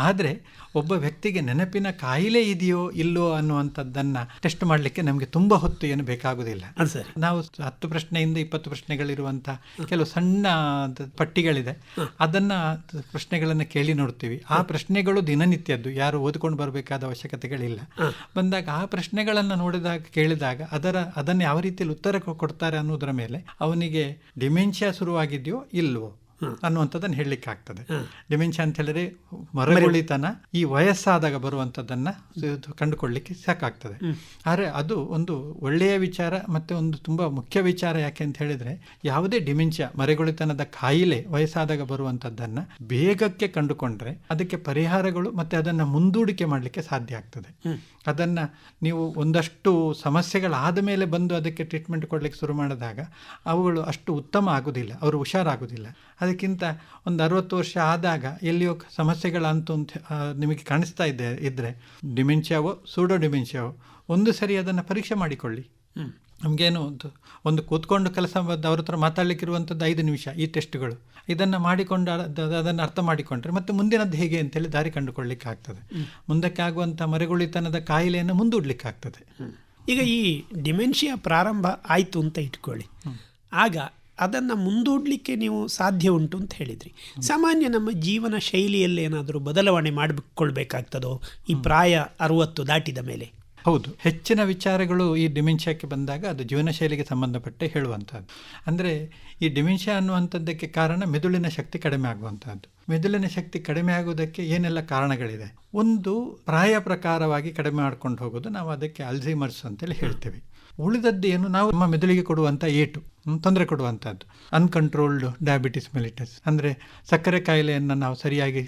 ಆದರೆ ಒಬ್ಬ ವ್ಯಕ್ತಿಗೆ ನೆನಪಿನ ಕಾಯಿಲೆ ಇದೆಯೋ ಇಲ್ಲೋ ಅನ್ನುವಂಥದ್ದನ್ನು ಟೆಸ್ಟ್ ಮಾಡಲಿಕ್ಕೆ ನಮಗೆ ತುಂಬ ಹೊತ್ತು ಏನು ಬೇಕಾಗುವುದಿಲ್ಲ. ನಾವು 10 ಪ್ರಶ್ನೆಯಿಂದ 20 ಪ್ರಶ್ನೆಗಳಿರುವಂಥ ಕೆಲವು ಸಣ್ಣ ಪಟ್ಟಿಗಳಿದೆ. ಅದನ್ನು ಪ್ರಶ್ನೆಗಳನ್ನು ಕೇಳಿ ನೋಡ್ತೀವಿ. ಆ ಪ್ರಶ್ನೆಗಳು ದಿನನಿತ್ಯದ್ದು, ಯಾರು ಓದ್ಕೊಂಡು ಬರಬೇಕಾದ ಅವಶ್ಯಕತೆಗಳಿಲ್ಲ. ಬಂದಾಗ ಆ ಪ್ರಶ್ನೆಗಳನ್ನು ಕೇಳಿದಾಗ ಅದನ್ನು ಯಾವ ರೀತಿಯಲ್ಲಿ ಉತ್ತರ ಕೊಡ್ತಾರೆ ಅನ್ನೋದರ ಮೇಲೆ ಅವನಿಗೆ ಡಿಮೆನ್ಷಿಯಾ ಶುರುವಾಗಿದೆಯೋ ಇಲ್ವೋ ಅನ್ನುವಂಥದ್ದನ್ನು ಹೇಳಲಿಕ್ಕೆ ಆಗ್ತದೆ. ಡಿಮೆನ್ಷಿಯಾ ಅಂತ ಹೇಳಿದ್ರೆ ಮರಗುಳಿತನ ಈ ವಯಸ್ಸಾದಾಗ ಬರುವಂಥದ್ದನ್ನು ಕಂಡುಕೊಳ್ಳಲಿಕ್ಕೆ ಸಾಕಾಗ್ತದೆ. ಆದರೆ ಅದು ಒಂದು ಒಳ್ಳೆಯ ವಿಚಾರ ಮತ್ತು ಒಂದು ತುಂಬ ಮುಖ್ಯ ವಿಚಾರ. ಯಾಕೆ ಅಂತ ಹೇಳಿದರೆ, ಯಾವುದೇ ಡಿಮೆನ್ಷಿಯಾ ಮರೆಗುಳಿತನದ ಕಾಯಿಲೆ ವಯಸ್ಸಾದಾಗ ಬರುವಂಥದ್ದನ್ನು ಬೇಗಕ್ಕೆ ಕಂಡುಕೊಂಡ್ರೆ ಅದಕ್ಕೆ ಪರಿಹಾರಗಳು ಮತ್ತು ಅದನ್ನು ಮುಂದೂಡಿಕೆ ಮಾಡಲಿಕ್ಕೆ ಸಾಧ್ಯ ಆಗ್ತದೆ. ಅದನ್ನು ನೀವು ಒಂದಷ್ಟು ಸಮಸ್ಯೆಗಳಾದ ಮೇಲೆ ಬಂದು ಅದಕ್ಕೆ ಟ್ರೀಟ್ಮೆಂಟ್ ಕೊಡಲಿಕ್ಕೆ ಶುರು ಮಾಡಿದಾಗ ಅವುಗಳು ಅಷ್ಟು ಉತ್ತಮ ಆಗೋದಿಲ್ಲ, ಅವರು ಹುಷಾರಾಗೋದಿಲ್ಲ. ಅದಕ್ಕಿಂತ ಒಂದು 60 ವರ್ಷ ಆದಾಗ ಎಲ್ಲಿಯೋ ಸಮಸ್ಯೆಗಳಂತೂ ನಿಮಗೆ ಕಾಣಿಸ್ತಾ ಇದ್ದರೆ ಡಿಮೆನ್ಷಿಯಾವೋ ಸೂಡೋ ಡಿಮೆನ್ಷಿಯಾವೋ ಒಂದು ಸರಿ ಅದನ್ನು ಪರೀಕ್ಷೆ ಮಾಡಿಕೊಳ್ಳಿ. ನಮಗೇನು ಒಂದು ಕೂತ್ಕೊಂಡು ಕೆಲಸ ಅವ್ರ ಹತ್ರ ಮಾತಾಡಲಿಕ್ಕಿರುವಂಥದ್ದು 5 ನಿಮಿಷ ಈ ಟೆಸ್ಟ್ಗಳು. ಇದನ್ನು ಮಾಡಿಕೊಂಡು ಅದನ್ನು ಅರ್ಥ ಮಾಡಿಕೊಂಡ್ರೆ ಮತ್ತೆ ಮುಂದಿನದ್ದು ಹೇಗೆ ಅಂತೇಳಿ ದಾರಿ ಕಂಡುಕೊಳ್ಳಲಿಕ್ಕೆ ಆಗ್ತದೆ. ಮುಂದಕ್ಕೆ ಆಗುವಂಥ ಮರೆಗುಳಿತನದ ಕಾಯಿಲೆಯನ್ನು ಮುಂದೂಡಲಿಕ್ಕಾಗ್ತದೆ. ಈಗ ಈ ಡಿಮೆನ್ಷಿಯಾ ಪ್ರಾರಂಭ ಆಯಿತು ಅಂತ ಇಟ್ಕೊಳ್ಳಿ, ಆಗ ಅದನ್ನು ಮುಂದೂಡಲಿಕ್ಕೆ ನೀವು ಸಾಧ್ಯ ಉಂಟು ಅಂತ ಹೇಳಿದ್ರಿ. ಸಾಮಾನ್ಯ ನಮ್ಮ ಜೀವನ ಶೈಲಿಯಲ್ಲಿ ಏನಾದರೂ ಬದಲಾವಣೆ ಮಾಡಿಕೊಳ್ಬೇಕಾಗ್ತದೋ ಈ ಪ್ರಾಯ 60 ದಾಟಿದ ಮೇಲೆ? ಹೌದು, ಹೆಚ್ಚಿನ ವಿಚಾರಗಳು ಈ ಡಿಮೆನ್ಷಿಯಾಕ್ಕೆ ಬಂದಾಗ ಅದು ಜೀವನ ಶೈಲಿಗೆ ಸಂಬಂಧಪಟ್ಟೆ ಹೇಳುವಂಥದ್ದು. ಅಂದರೆ ಈ ಡಿಮೆನ್ಷಿಯಾ ಅನ್ನುವಂಥದ್ದಕ್ಕೆ ಕಾರಣ ಮೆದುಳಿನ ಶಕ್ತಿ ಕಡಿಮೆ ಆಗುವಂಥದ್ದು. ಮೆದುಳಿನ ಶಕ್ತಿ ಕಡಿಮೆ ಆಗುವುದಕ್ಕೆ ಏನೆಲ್ಲ ಕಾರಣಗಳಿದೆ? ಒಂದು, ಪ್ರಾಯ ಪ್ರಕಾರವಾಗಿ ಕಡಿಮೆ ಮಾಡ್ಕೊಂಡು ಹೋಗೋದು, ನಾವು ಅದಕ್ಕೆ ಅಲ್ಝೈಮರ್ಸ್ ಅಂತೇಳಿ ಹೇಳ್ತೇವೆ. ಉಳಿದದ್ದು ಏನು, ನಾವು ನಮ್ಮ ಮೆದುಳಿಗೆ ಕೊಡುವಂಥ ಏಟು ತೊಂದರೆ ಕೊಡುವಂಥದ್ದು ಅನ್ಕಂಟ್ರೋಲ್ಡ್ ಡಯಾಬಿಟಿಸ್ ಮೆಲಿಟಸ್, ಅಂದರೆ ಸಕ್ಕರೆ ಕಾಯಿಲೆಯನ್ನು ನಾವು ಸರಿಯಾಗಿ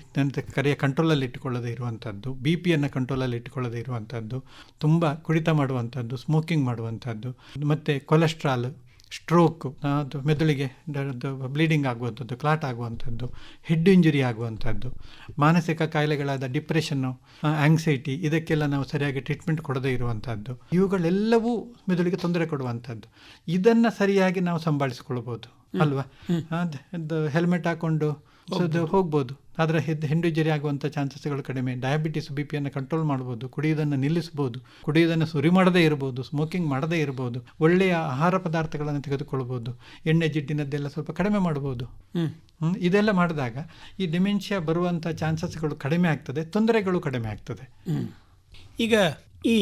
ಕರೆಯ ಕಂಟ್ರೋಲಲ್ಲಿ ಇಟ್ಟುಕೊಳ್ಳದೇ ಇರುವಂಥದ್ದು, BP ಕಂಟ್ರೋಲಲ್ಲಿ ಇಟ್ಟುಕೊಳ್ಳದೇ ಇರುವಂಥದ್ದು, ತುಂಬ ಕುಡಿತ ಮಾಡುವಂಥದ್ದು, ಸ್ಮೋಕಿಂಗ್ ಮಾಡುವಂಥದ್ದು, ಮತ್ತು ಕೊಲೆಸ್ಟ್ರಾಲ್, ಸ್ಟ್ರೋಕ್, ಅದು ಮೆದುಳಿಗೆ ಬ್ಲೀಡಿಂಗ್ ಆಗುವಂಥದ್ದು, ಕ್ಲಾಟ್ ಆಗುವಂಥದ್ದು, ಹೆಡ್ ಇಂಜುರಿ ಆಗುವಂಥದ್ದು, ಮಾನಸಿಕ ಕಾಯಿಲೆಗಳಾದ ಡಿಪ್ರೆಷನ್ನು, ಆಂಗ್ಸೈಟಿ, ಇದಕ್ಕೆಲ್ಲ ನಾವು ಸರಿಯಾಗಿ ಟ್ರೀಟ್ಮೆಂಟ್ ಕೊಡದೇ ಇರುವಂಥದ್ದು, ಇವುಗಳೆಲ್ಲವೂ ಮೆದುಳಿಗೆ ತೊಂದರೆ ಕೊಡುವಂಥದ್ದು. ಇದನ್ನು ಸರಿಯಾಗಿ ನಾವು ಸಂಭಾಳಿಸಿಕೊಳ್ಬೋದು ಅಲ್ವಾ? ಹೆಲ್ಮೆಟ್ ಹಾಕ್ಕೊಂಡು ಹೋಗ್ಬೋದು, ಆದರೆ ಹೆಡ್ ಇಂಜುರಿ ಆಗುವಂಥ ಚಾನ್ಸಸ್ಗಳು ಕಡಿಮೆ. ಡಯಾಬಿಟಿಸ್ BP ಕಂಟ್ರೋಲ್ ಮಾಡ್ಬೋದು, ಕುಡಿಯೋದನ್ನು ನಿಲ್ಲಿಸ್ಬೋದು, ಕುಡಿಯೋದನ್ನು ಸುರಿ ಮಾಡದೇ ಇರ್ಬೋದು, ಸ್ಮೋಕಿಂಗ್ ಮಾಡದೇ ಇರ್ಬೋದು, ಒಳ್ಳೆಯ ಆಹಾರ ಪದಾರ್ಥಗಳನ್ನು ತೆಗೆದುಕೊಳ್ಬೋದು, ಎಣ್ಣೆ ಜಿಡ್ಡಿನದ್ದೆಲ್ಲ ಸ್ವಲ್ಪ ಕಡಿಮೆ ಮಾಡ್ಬೋದು. ಇದೆಲ್ಲ ಮಾಡಿದಾಗ ಈ ಡಿಮೆನ್ಷಿಯಾ ಬರುವಂಥ ಚಾನ್ಸಸ್ಗಳು ಕಡಿಮೆ ಆಗ್ತದೆ, ತೊಂದರೆಗಳು ಕಡಿಮೆ ಆಗ್ತದೆ. ಈಗ ಈ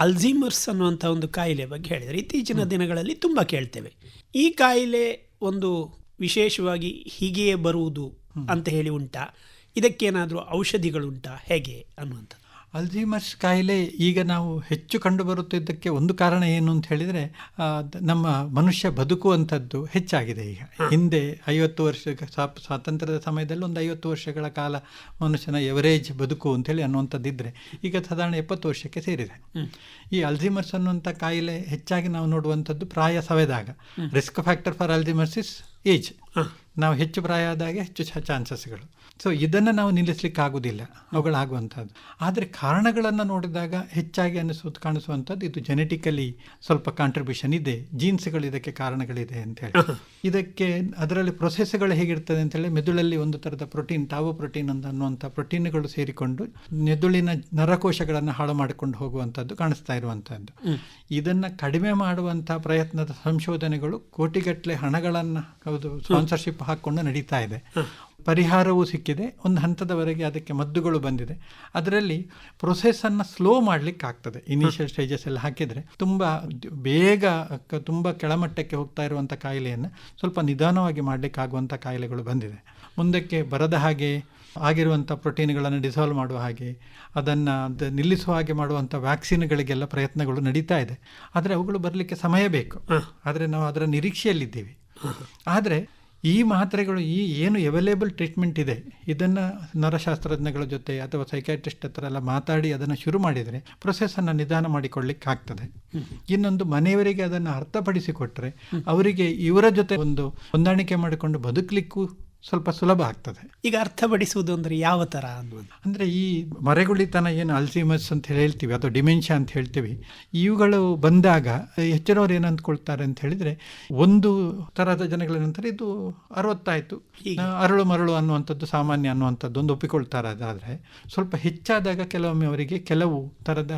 ಅಲ್ಝೀಮರ್ಸ್ ಅನ್ನುವಂಥ ಒಂದು ಕಾಯಿಲೆ ಬಗ್ಗೆ ಹೇಳಿದರೆ ಇತ್ತೀಚಿನ ದಿನಗಳಲ್ಲಿ ತುಂಬ ಕೇಳ್ತೇವೆ. ಈ ಕಾಯಿಲೆ ಒಂದು ವಿಶೇಷವಾಗಿ ಹೀಗೆಯೇ ಬರುವುದು ಅಂತ ಹೇಳಿ ಉಂಟಾ? ಇದಕ್ಕೇನಾದರೂ ಔಷಧಿಗಳುಂಟಾ, ಹೇಗೆ ಅನ್ನುವಂಥದ್ದು? ಅಲ್ಝೀಮರ್ಸ್ ಕಾಯಿಲೆ ಈಗ ನಾವು ಹೆಚ್ಚು ಕಂಡುಬರುತ್ತಿದ್ದಕ್ಕೆ ಒಂದು ಕಾರಣ ಏನು ಅಂತ ಹೇಳಿದರೆ, ನಮ್ಮ ಮನುಷ್ಯ ಬದುಕುವಂಥದ್ದು ಹೆಚ್ಚಾಗಿದೆ. ಈಗ ಹಿಂದೆ 50 ವರ್ಷ ಸ್ವಾತಂತ್ರ್ಯದ ಸಮಯದಲ್ಲಿ ಒಂದು 50 ವರ್ಷಗಳ ಕಾಲ ಮನುಷ್ಯನ ಎವರೇಜ್ ಬದುಕು ಅಂತೇಳಿ ಅನ್ನುವಂಥದ್ದಿದ್ದರೆ ಈಗ ಸಾಧಾರಣ 70 ವರ್ಷಕ್ಕೆ ಸೇರಿದೆ. ಈ ಅಲ್ಝೀಮರ್ಸ್ ಅನ್ನುವಂಥ ಕಾಯಿಲೆ ಹೆಚ್ಚಾಗಿ ನಾವು ನೋಡುವಂಥದ್ದು ಪ್ರಾಯ ಸವೆದಾಗ. Risk factor for Alzheimer's is age. ನಾವು ಹೆಚ್ಚು ಪ್ರಾಯ ಆದಾಗೆ ಹೆಚ್ಚು ಚಾನ್ಸಸ್ಗಳು. ಸೊ ಇದನ್ನು ನಾವು ನಿಲ್ಲಿಸಲಿಕ್ಕೆ ಆಗೋದಿಲ್ಲ, ಅವುಗಳಾಗುವಂಥದ್ದು. ಆದರೆ ಕಾರಣಗಳನ್ನು ನೋಡಿದಾಗ ಹೆಚ್ಚಾಗಿ ಕಾಣಿಸುವಂಥದ್ದು ಇದು ಜೆನೆಟಿಕಲಿ ಸ್ವಲ್ಪ ಕಾಂಟ್ರಿಬ್ಯೂಷನ್ ಇದೆ, ಜೀನ್ಸ್ಗಳು ಇದಕ್ಕೆ ಕಾರಣಗಳಿದೆ ಅಂತೇಳಿ. ಇದಕ್ಕೆ ಅದರಲ್ಲಿ ಪ್ರೊಸೆಸ್ಗಳು ಹೇಗಿರ್ತದೆ ಅಂತೇಳಿ, ಮೆದುಳಲ್ಲಿ ಒಂದು ಥರದ ಪ್ರೋಟೀನ್, ಟಾವೋ ಪ್ರೋಟೀನ್ ಅನ್ನುವಂಥ ಪ್ರೋಟೀನ್ಗಳು ಸೇರಿಕೊಂಡು ಮೆದುಳಿನ ನರಕೋಶಗಳನ್ನು ಹಾಳು ಮಾಡಿಕೊಂಡು ಹೋಗುವಂಥದ್ದು ಕಾಣಿಸ್ತಾ ಇರುವಂಥದ್ದು. ಇದನ್ನು ಕಡಿಮೆ ಮಾಡುವಂಥ ಪ್ರಯತ್ನದ ಸಂಶೋಧನೆಗಳು ಕೋಟಿಗಟ್ಟಲೆ ಹಣಗಳನ್ನು ಸ್ಪಾನ್ಸರ್ಶಿಪ್ ಹಾಕ್ಕೊಂಡು ನಡೀತಾ ಇದೆ. ಪರಿಹಾರವೂ ಸಿಕ್ಕಿದೆ, ಒಂದು ಹಂತದವರೆಗೆ ಅದಕ್ಕೆ ಮದ್ದುಗಳು ಬಂದಿದೆ. ಅದರಲ್ಲಿ ಪ್ರೊಸೆಸನ್ನು ಸ್ಲೋ ಮಾಡಲಿಕ್ಕಾಗ್ತದೆ. ಇನಿಷಿಯಲ್ ಸ್ಟೇಜಸ್ ಎಲ್ಲ ಹಾಕಿದರೆ ತುಂಬ ಬೇಗ ತುಂಬ ಕೆಳಮಟ್ಟಕ್ಕೆ ಹೋಗ್ತಾ ಇರುವಂಥ ಕಾಯಿಲೆಯನ್ನು ಸ್ವಲ್ಪ ನಿಧಾನವಾಗಿ ಮಾಡಲಿಕ್ಕಾಗುವಂಥ ಕಾಯಿಲೆಗಳು ಬಂದಿದೆ. ಮುಂದಕ್ಕೆ ಬರದ ಹಾಗೆ ಆಗಿರುವಂಥ ಪ್ರೋಟೀನ್ಗಳನ್ನು ಡಿಸಾಲ್ವ್ ಮಾಡುವ ಹಾಗೆ, ಅದನ್ನು ನಿಲ್ಲಿಸುವ ಹಾಗೆ ಮಾಡುವಂಥ ವ್ಯಾಕ್ಸಿನ್ಗಳಿಗೆಲ್ಲ ಪ್ರಯತ್ನಗಳು ನಡೀತಾ ಇದೆ. ಆದರೆ ಅವುಗಳು ಬರಲಿಕ್ಕೆ ಸಮಯ ಬೇಕು. ಆದರೆ ನಾವು ಅದರ ನಿರೀಕ್ಷೆಯಲ್ಲಿದ್ದೀವಿ. ಆದರೆ ಈ ಮಾತ್ರೆಗಳು, ಈ ಏನು ಅವೈಲೇಬಲ್ ಟ್ರೀಟ್ಮೆಂಟ್ ಇದೆ, ಇದನ್ನು ನರಶಾಸ್ತ್ರಜ್ಞಗಳ ಜೊತೆ ಅಥವಾ ಸೈಕ್ಯಾಟ್ರಿಸ್ಟ್ ಹತ್ರ ಎಲ್ಲ ಮಾತಾಡಿ ಅದನ್ನು ಶುರು ಮಾಡಿದರೆ ಪ್ರೊಸೆಸನ್ನು ನಿಧಾನ ಮಾಡಿಕೊಳ್ಳಿಕ್ಕೆ ಆಗ್ತದೆ. ಇನ್ನೊಂದು, ಮನೆಯವರಿಗೆ ಅದನ್ನು ಅರ್ಥಪಡಿಸಿಕೊಟ್ರೆ ಅವರಿಗೆ ಇವರ ಜೊತೆ ಒಂದು ಹೊಂದಾಣಿಕೆ ಮಾಡಿಕೊಂಡು ಬದುಕಲಿಕ್ಕೂ ಸ್ವಲ್ಪ ಸುಲಭ ಆಗ್ತದೆ. ಈಗ ಅರ್ಥಪಡಿಸುವುದು ಅಂದರೆ ಯಾವ ಥರ ಅನ್ನೋದು? ಅಂದರೆ ಈ ಮರೆಗುಳಿತನ ಏನು ಅಲ್ಝೀಮರ್ಸ್ ಅಂತ ಹೇಳ್ತೀವಿ ಅಥವಾ ಡಿಮೆನ್ಷಿಯಾ ಅಂತ ಹೇಳ್ತೀವಿ, ಇವುಗಳು ಬಂದಾಗ ಹೆಚ್ಚಿನವ್ರು ಏನು ಅಂದ್ಕೊಳ್ತಾರೆ ಅಂತ ಹೇಳಿದರೆ, ಒಂದು ಥರದ ಜನಗಳ ನಂತರ ಇದು 60 ಆಯಿತು, ಅರಳು ಮರಳು ಅನ್ನುವಂಥದ್ದು ಸಾಮಾನ್ಯ ಅನ್ನುವಂಥದ್ದು ಒಂದು ಒಪ್ಪಿಕೊಳ್ತಾರೆ. ಅದಾದರೆ ಸ್ವಲ್ಪ ಹೆಚ್ಚಾದಾಗ ಕೆಲವೊಮ್ಮೆ ಅವರಿಗೆ ಕೆಲವು ಥರದ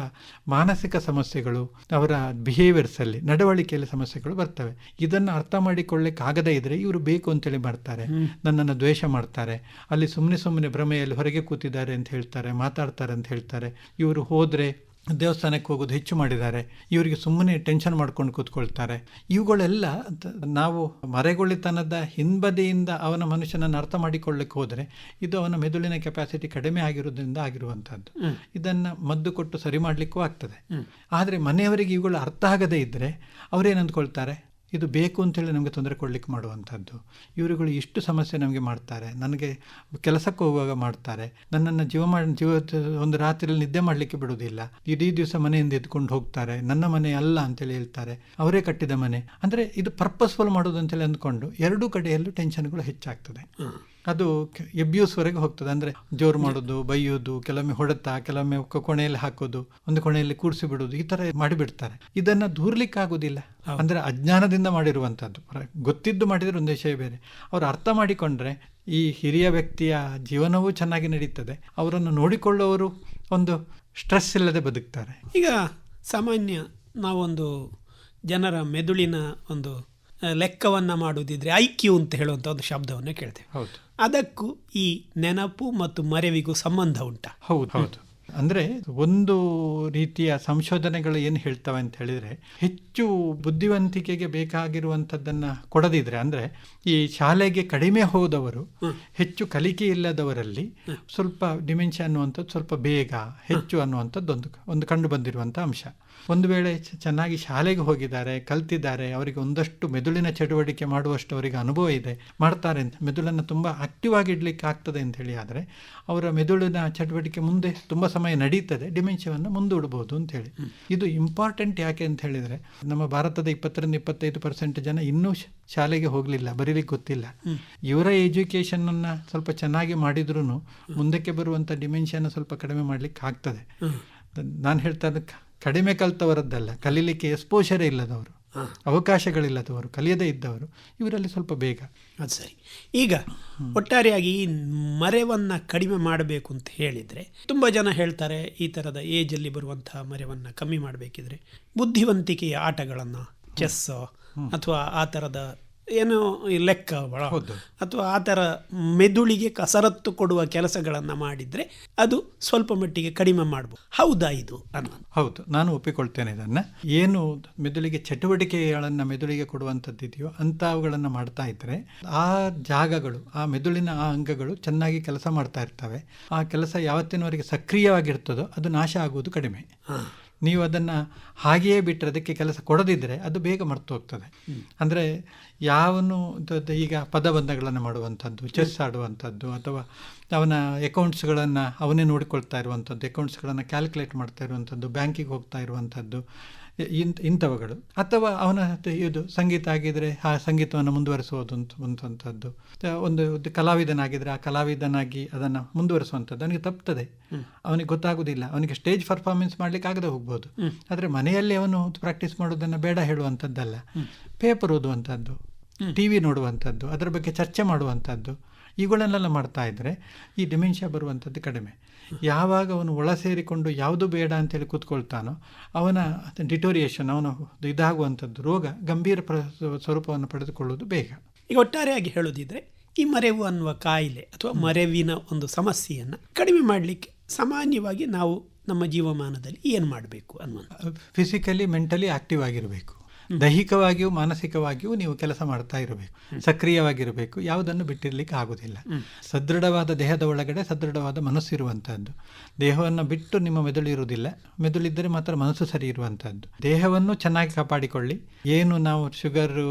ಮಾನಸಿಕ ಸಮಸ್ಯೆಗಳು, ಅವರ ಬಿಹೇವಿಯರ್ಸಲ್ಲಿ, ನಡವಳಿಕೆಯಲ್ಲಿ ಸಮಸ್ಯೆಗಳು ಬರ್ತವೆ. ಇದನ್ನು ಅರ್ಥ ಮಾಡಿಕೊಳ್ಳಿಕ್ಕೆ ಆಗದೇ ಇದ್ದರೆ ಇವರು ಬೇಕು ಅಂತೇಳಿ ಮಾಡ್ತಾರೆ, ನನ್ನನ್ನು ದ್ವೇಷ ಮಾಡ್ತಾರೆ, ಅಲ್ಲಿ ಸುಮ್ಮನೆ ಭ್ರಮೆಯಲ್ಲಿ ಹೊರಗೆ ಕೂತಿದ್ದಾರೆ ಅಂತ ಹೇಳ್ತಾರೆ, ಮಾತಾಡ್ತಾರೆ ಅಂತ ಹೇಳ್ತಾರೆ. ಇವರು ಹೋದರೆ ದೇವಸ್ಥಾನಕ್ಕೆ ಹೋಗೋದು ಹೆಚ್ಚು ಮಾಡಿದ್ದಾರೆ, ಇವರಿಗೆ ಸುಮ್ಮನೆ ಟೆನ್ಷನ್ ಮಾಡ್ಕೊಂಡು ಕೂತ್ಕೊಳ್ತಾರೆ. ಇವುಗಳೆಲ್ಲ ನಾವು ಮರೆಗೊಳಿತನದ ಹಿಂಬದಿಯಿಂದ ಅವನ ಮನುಷ್ಯನನ್ನು ಅರ್ಥ ಮಾಡಿಕೊಳ್ಳಿಕ್ಕೆ ಹೋದರೆ ಇದು ಅವನ ಮೆದುಳಿನ ಕೆಪಾಸಿಟಿ ಕಡಿಮೆ ಆಗಿರೋದ್ರಿಂದ ಆಗಿರುವಂಥದ್ದು. ಇದನ್ನು ಮದ್ದು ಕೊಟ್ಟು ಸರಿ ಮಾಡಲಿಕ್ಕೂ ಆಗ್ತದೆ. ಆದರೆ ಮನೆಯವರಿಗೆ ಇವುಗಳು ಅರ್ಥ ಆಗದೇ ಇದ್ದರೆ ಅವರೇನು ಅಂದ್ಕೊಳ್ತಾರೆ, ಇದು ಬೇಕು ಅಂತೇಳಿ ನಮಗೆ ತೊಂದರೆ ಕೊಡಲಿಕ್ಕೆ ಮಾಡುವಂಥದ್ದು, ಇವರುಗಳು ಇಷ್ಟು ಸಮಸ್ಯೆ ನಮಗೆ ಮಾಡ್ತಾರೆ, ನನಗೆ ಕೆಲಸಕ್ಕೆ ಹೋಗುವಾಗ ಮಾಡ್ತಾರೆ, ನನ್ನನ್ನು ಜೀವ ಒಂದು ರಾತ್ರಿಯಲ್ಲಿ ನಿದ್ದೆ ಮಾಡಲಿಕ್ಕೆ ಬಿಡುವುದಿಲ್ಲ, ಇಡೀ ದಿವಸ ಮನೆಯಿಂದ ಎದ್ಕೊಂಡು ಹೋಗ್ತಾರೆ, ನನ್ನ ಮನೆ ಅಲ್ಲ ಅಂತೇಳಿ ಹೇಳ್ತಾರೆ, ಅವರೇ ಕಟ್ಟಿದ ಮನೆ. ಅಂದರೆ ಇದು ಪರ್ಪಸ್ಫುಲ್ ಮಾಡೋದು ಅಂತೇಳಿ ಅಂದ್ಕೊಂಡು ಎರಡೂ ಕಡೆಯಲ್ಲೂ ಟೆನ್ಷನ್ಗಳು ಹೆಚ್ಚಾಗ್ತದೆ. ಅದು ಎಬ್ಯೂಸ್ವರೆಗೆ ಹೋಗ್ತದೆ. ಅಂದರೆ ಜೋರು ಮಾಡೋದು, ಬೈಯೋದು, ಕೆಲವೊಮ್ಮೆ ಹೊಡೆತ, ಕೆಲವೊಮ್ಮೆ ಕೊನೆಯಲ್ಲಿ ಹಾಕೋದು, ಒಂದು ಕೊನೆಯಲ್ಲಿ ಕೂಡಿಸಿ ಬಿಡೋದು, ಈ ಥರ ಮಾಡಿಬಿಡ್ತಾರೆ. ಇದನ್ನು ದೂರ್ಲಿಕ್ಕಾಗೋದಿಲ್ಲ. ಅಂದರೆ ಅಜ್ಞಾನದಿಂದ ಮಾಡಿರುವಂಥದ್ದು. ಗೊತ್ತಿದ್ದು ಮಾಡಿದರೆ ಒಂದು ವಿಷಯ ಬೇರೆ. ಅವರು ಅರ್ಥ ಮಾಡಿಕೊಂಡ್ರೆ ಈ ಹಿರಿಯ ವ್ಯಕ್ತಿಯ ಜೀವನವೂ ಚೆನ್ನಾಗಿ ನಡೀತದೆ, ಅವರನ್ನು ನೋಡಿಕೊಳ್ಳುವವರು ಒಂದು ಸ್ಟ್ರೆಸ್ ಇಲ್ಲದೆ ಬದುಕ್ತಾರೆ. ಈಗ ಸಾಮಾನ್ಯ ನಾವೊಂದು ಜನರ ಮೆದುಳಿನ ಒಂದು ಲೆಕ್ಕವನ್ನು ಮಾಡುವುದಿದ್ರೆ IQ ಅಂತ ಹೇಳುವಂಥ ಒಂದು ಶಬ್ದವನ್ನು ಕೇಳ್ತೇವೆ. ಹೌದು. ಅದಕ್ಕೂ ಈ ನೆನಪು ಮತ್ತು ಮರೆವಿಗೂ ಸಂಬಂಧ ಉಂಟಾ? ಹೌದು. ಅಂದರೆ ಒಂದು ರೀತಿಯ ಸಂಶೋಧನೆಗಳು ಏನು ಹೇಳ್ತವೆ ಅಂತ ಹೇಳಿದರೆ, ಹೆಚ್ಚು ಬುದ್ಧಿವಂತಿಕೆಗೆ ಬೇಕಾಗಿರುವಂಥದ್ದನ್ನು ಕೊಡದಿದ್ರೆ, ಅಂದರೆ ಈ ಶಾಲೆಗೆ ಕಡಿಮೆ ಹೋದವರು, ಹೆಚ್ಚು ಕಲಿಕೆ ಇಲ್ಲದವರಲ್ಲಿ ಸ್ವಲ್ಪ ಡಿಮೆನ್ಷಿಯಾ ಅನ್ನುವಂಥದ್ದು ಸ್ವಲ್ಪ ಬೇಗ ಹೆಚ್ಚು ಅನ್ನುವಂಥದ್ದು ಒಂದು ಕಂಡು ಬಂದಿರುವಂಥ ಅಂಶ. ಒಂದು ವೇಳೆ ಚೆನ್ನಾಗಿ ಶಾಲೆಗೆ ಹೋಗಿದ್ದಾರೆ, ಕಲ್ತಿದ್ದಾರೆ, ಅವರಿಗೆ ಒಂದಷ್ಟು ಮೆದುಳಿನ ಚಟುವಟಿಕೆ ಮಾಡುವಷ್ಟು ಅವರಿಗೆ ಅನುಭವ ಇದೆ, ಮಾಡ್ತಾರೆ ಅಂತ, ಮೆದುಳನ್ನು ತುಂಬ ಆಕ್ಟಿವ್ ಆಗಿ ಇಡಲಿಕ್ಕೆ ಆಗ್ತದೆ ಅಂಥೇಳಿ ಆದರೆ ಅವರ ಮೆದುಳಿನ ಚಟುವಟಿಕೆ ಮುಂದೆ ತುಂಬ ಸಮಯ ನಡೀತದೆ, ಡಿಮೆನ್ಷಿಯಾವನ್ನು ಮುಂದೂಡ್ಬೋದು ಅಂಥೇಳಿ. ಇದು ಇಂಪಾರ್ಟೆಂಟ್. ಯಾಕೆ ಅಂತ ಹೇಳಿದರೆ, ನಮ್ಮ ಭಾರತದ 20-25% ಜನ ಇನ್ನೂ ಶಾಲೆಗೆ ಹೋಗಲಿಲ್ಲ, ಬರೀಲಿಕ್ಕೆ ಗೊತ್ತಿಲ್ಲ. ಇವರ ಎಜುಕೇಷನನ್ನು ಸ್ವಲ್ಪ ಚೆನ್ನಾಗಿ ಮಾಡಿದ್ರೂ ಮುಂದಕ್ಕೆ ಬರುವಂಥ ಡಿಮೆನ್ಷಿಯಾನ ಸ್ವಲ್ಪ ಕಡಿಮೆ ಮಾಡಲಿಕ್ಕೆ ಆಗ್ತದೆ. ನಾನು ಹೇಳ್ತಾ ಕಡಿಮೆ ಕಲಿತವರದ್ದಲ್ಲ, ಕಲೀಲಿಕ್ಕೆ ಎಕ್ಸ್ಪೋಷರೇ ಇಲ್ಲದವರು, ಅವಕಾಶಗಳಿಲ್ಲದವರು, ಕಲಿಯದೇ ಇದ್ದವರು, ಇವರಲ್ಲಿ ಸ್ವಲ್ಪ ಬೇಗ. ಅದು ಸರಿ. ಈಗ ಒಟ್ಟಾರೆಯಾಗಿ ಈ ಮರೆವನ್ನು ಕಡಿಮೆ ಮಾಡಬೇಕು ಅಂತ ಹೇಳಿದರೆ, ತುಂಬ ಜನ ಹೇಳ್ತಾರೆ ಈ ಥರದ ಏಜಲ್ಲಿ ಬರುವಂತಹ ಮರೆವನ್ನು ಕಮ್ಮಿ ಮಾಡಬೇಕಿದ್ರೆ ಬುದ್ಧಿವಂತಿಕೆಯ ಆಟಗಳನ್ನು, ಚೆಸ್ಸೋ ಅಥವಾ ಆ ಥರದ ಏನೋ ಲೆಕ್ಕ ಅಥವಾ ಆ ಥರ ಮೆದುಳಿಗೆ ಕಸರತ್ತು ಕೊಡುವ ಕೆಲಸಗಳನ್ನು ಮಾಡಿದರೆ ಅದು ಸ್ವಲ್ಪ ಮಟ್ಟಿಗೆ ಕಡಿಮೆ ಮಾಡ್ಬೋದು. ಹೌದಾ ಇದು ಅನ್ನೋದು? ಹೌದು, ನಾನು ಒಪ್ಪಿಕೊಳ್ತೇನೆ ಇದನ್ನು. ಏನು ಮೆದುಳಿಗೆ ಚಟುವಟಿಕೆಗಳನ್ನು ಮೆದುಳಿಗೆ ಕೊಡುವಂಥದ್ದು ಇದೆಯೋ ಅಂಥವುಗಳನ್ನು ಮಾಡ್ತಾ ಇದ್ದರೆ ಆ ಜಾಗಗಳು, ಆ ಮೆದುಳಿನ ಆ ಅಂಗಗಳು ಚೆನ್ನಾಗಿ ಕೆಲಸ ಮಾಡ್ತಾ ಇರ್ತವೆ. ಆ ಕೆಲಸ ಯಾವತ್ತಿನವರೆಗೆ ಸಕ್ರಿಯವಾಗಿರ್ತದೋ ಅದು ನಾಶ ಆಗುವುದು ಕಡಿಮೆ. ನೀವು ಅದನ್ನು ಹಾಗೆಯೇ ಬಿಟ್ಟರೆ, ಅದಕ್ಕೆ ಕೆಲಸ ಕೊಡದಿದ್ದರೆ ಅದು ಬೇಗ ಮರ್ತು ಹೋಗ್ತದೆ. ಅಂದರೆ ಯಾವನು ಈಗ ಪದಬಂಧಗಳನ್ನು ಮಾಡುವಂಥದ್ದು, ಚೆಸ್ ಆಡುವಂಥದ್ದು, ಅಥವಾ ಅವನ ಅಕೌಂಟ್ಸ್ಗಳನ್ನು ಅವನೇ ನೋಡಿಕೊಳ್ತಾ ಇರುವಂಥದ್ದು, ಅಕೌಂಟ್ಸ್ಗಳನ್ನು ಕ್ಯಾಲ್ಕುಲೇಟ್ ಮಾಡ್ತಾ ಇರುವಂಥದ್ದು, ಬ್ಯಾಂಕಿಗೆ ಹೋಗ್ತಾ ಇರುವಂಥದ್ದು, ಇಂಥವುಗಳು, ಅಥವಾ ಅವನ ಇದು ಸಂಗೀತ ಆಗಿದ್ದರೆ ಆ ಸಂಗೀತವನ್ನು ಮುಂದುವರಿಸುವುದು ಅಂಥದ್ದು, ಒಂದು ಕಲಾವಿದನಾಗಿದ್ದರೆ ಆ ಕಲಾವಿದನಾಗಿ ಅದನ್ನು ಮುಂದುವರಿಸುವಂಥದ್ದು ಅವನಿಗೆ ತಪ್ತದೆ, ಅವನಿಗೆ ಗೊತ್ತಾಗೋದಿಲ್ಲ. ಅವನಿಗೆ ಸ್ಟೇಜ್ ಪರ್ಫಾರ್ಮೆನ್ಸ್ ಮಾಡಲಿಕ್ಕೆ ಆಗದೆ ಹೋಗ್ಬೋದು. ಆದರೆ ಮನೆಯಲ್ಲಿ ಅವನು ಪ್ರಾಕ್ಟೀಸ್ ಮಾಡೋದನ್ನು ಬೇಡ ಹೇಳುವಂಥದ್ದಲ್ಲ, ಪೇಪರ್ ಓದುವಂಥದ್ದು, TV ನೋಡುವಂಥದ್ದು, ಅದರ ಬಗ್ಗೆ ಚರ್ಚೆ ಮಾಡುವಂಥದ್ದು, ಇವುಗಳನ್ನೆಲ್ಲ ಮಾಡ್ತಾ ಇದ್ದರೆ ಈ ಡಿಮೆನ್ಷಿಯಾ ಬರುವಂಥದ್ದು ಕಡಿಮೆ. ಯಾವಾಗ ಅವನು ಒಳ ಸೇರಿಕೊಂಡು ಯಾವುದು ಬೇಡ ಅಂತೇಳಿ ಕೂತ್ಕೊಳ್ತಾನೋ ಅವನ ಡಿಟೋರಿಯೇಷನ್, ಅವನು ಇದಾಗುವಂಥದ್ದು ರೋಗ ಗಂಭೀರ ಸ್ವರೂಪವನ್ನು ಪಡೆದುಕೊಳ್ಳೋದು ಬೇಗ. ಈಗ ಒಟ್ಟಾರೆಯಾಗಿ ಹೇಳೋದಿದ್ರೆ ಈ ಮರೆವು ಅನ್ನುವ ಕಾಯಿಲೆ ಅಥವಾ ಮರೆವಿನ ಒಂದು ಸಮಸ್ಯೆಯನ್ನು ಕಡಿಮೆ ಮಾಡಲಿಕ್ಕೆ ಸಾಮಾನ್ಯವಾಗಿ ನಾವು ನಮ್ಮ ಜೀವಮಾನದಲ್ಲಿ ಏನು ಮಾಡಬೇಕು ಅನ್ನುವಂಥ ಫಿಸಿಕಲಿ ಮೆಂಟಲಿ ಆಕ್ಟಿವ್ ಆಗಿರಬೇಕು. ದೈಹಿಕವಾಗಿಯೂ ಮಾನಸಿಕವಾಗಿಯೂ ನೀವು ಕೆಲಸ ಮಾಡ್ತಾ ಇರಬೇಕು, ಸಕ್ರಿಯವಾಗಿರಬೇಕು, ಯಾವುದನ್ನು ಬಿಟ್ಟಿರಲಿಕ್ಕೆ ಆಗೋದಿಲ್ಲ. ಸದೃಢವಾದ ದೇಹದ ಒಳಗಡೆ ಸದೃಢವಾದ ಮನಸ್ಸು ಇರುವಂಥದ್ದು. ದೇಹವನ್ನು ಬಿಟ್ಟು ನಿಮ್ಮ ಮೆದುಳು ಇರುವುದಿಲ್ಲ, ಮೆದುಳಿದ್ದರೆ ಮಾತ್ರ ಮನಸ್ಸು ಸರಿ ಇರುವಂಥದ್ದು. ದೇಹವನ್ನು ಚೆನ್ನಾಗಿ ಕಾಪಾಡಿಕೊಳ್ಳಿ. ಏನು ನಾವು ಶುಗರು,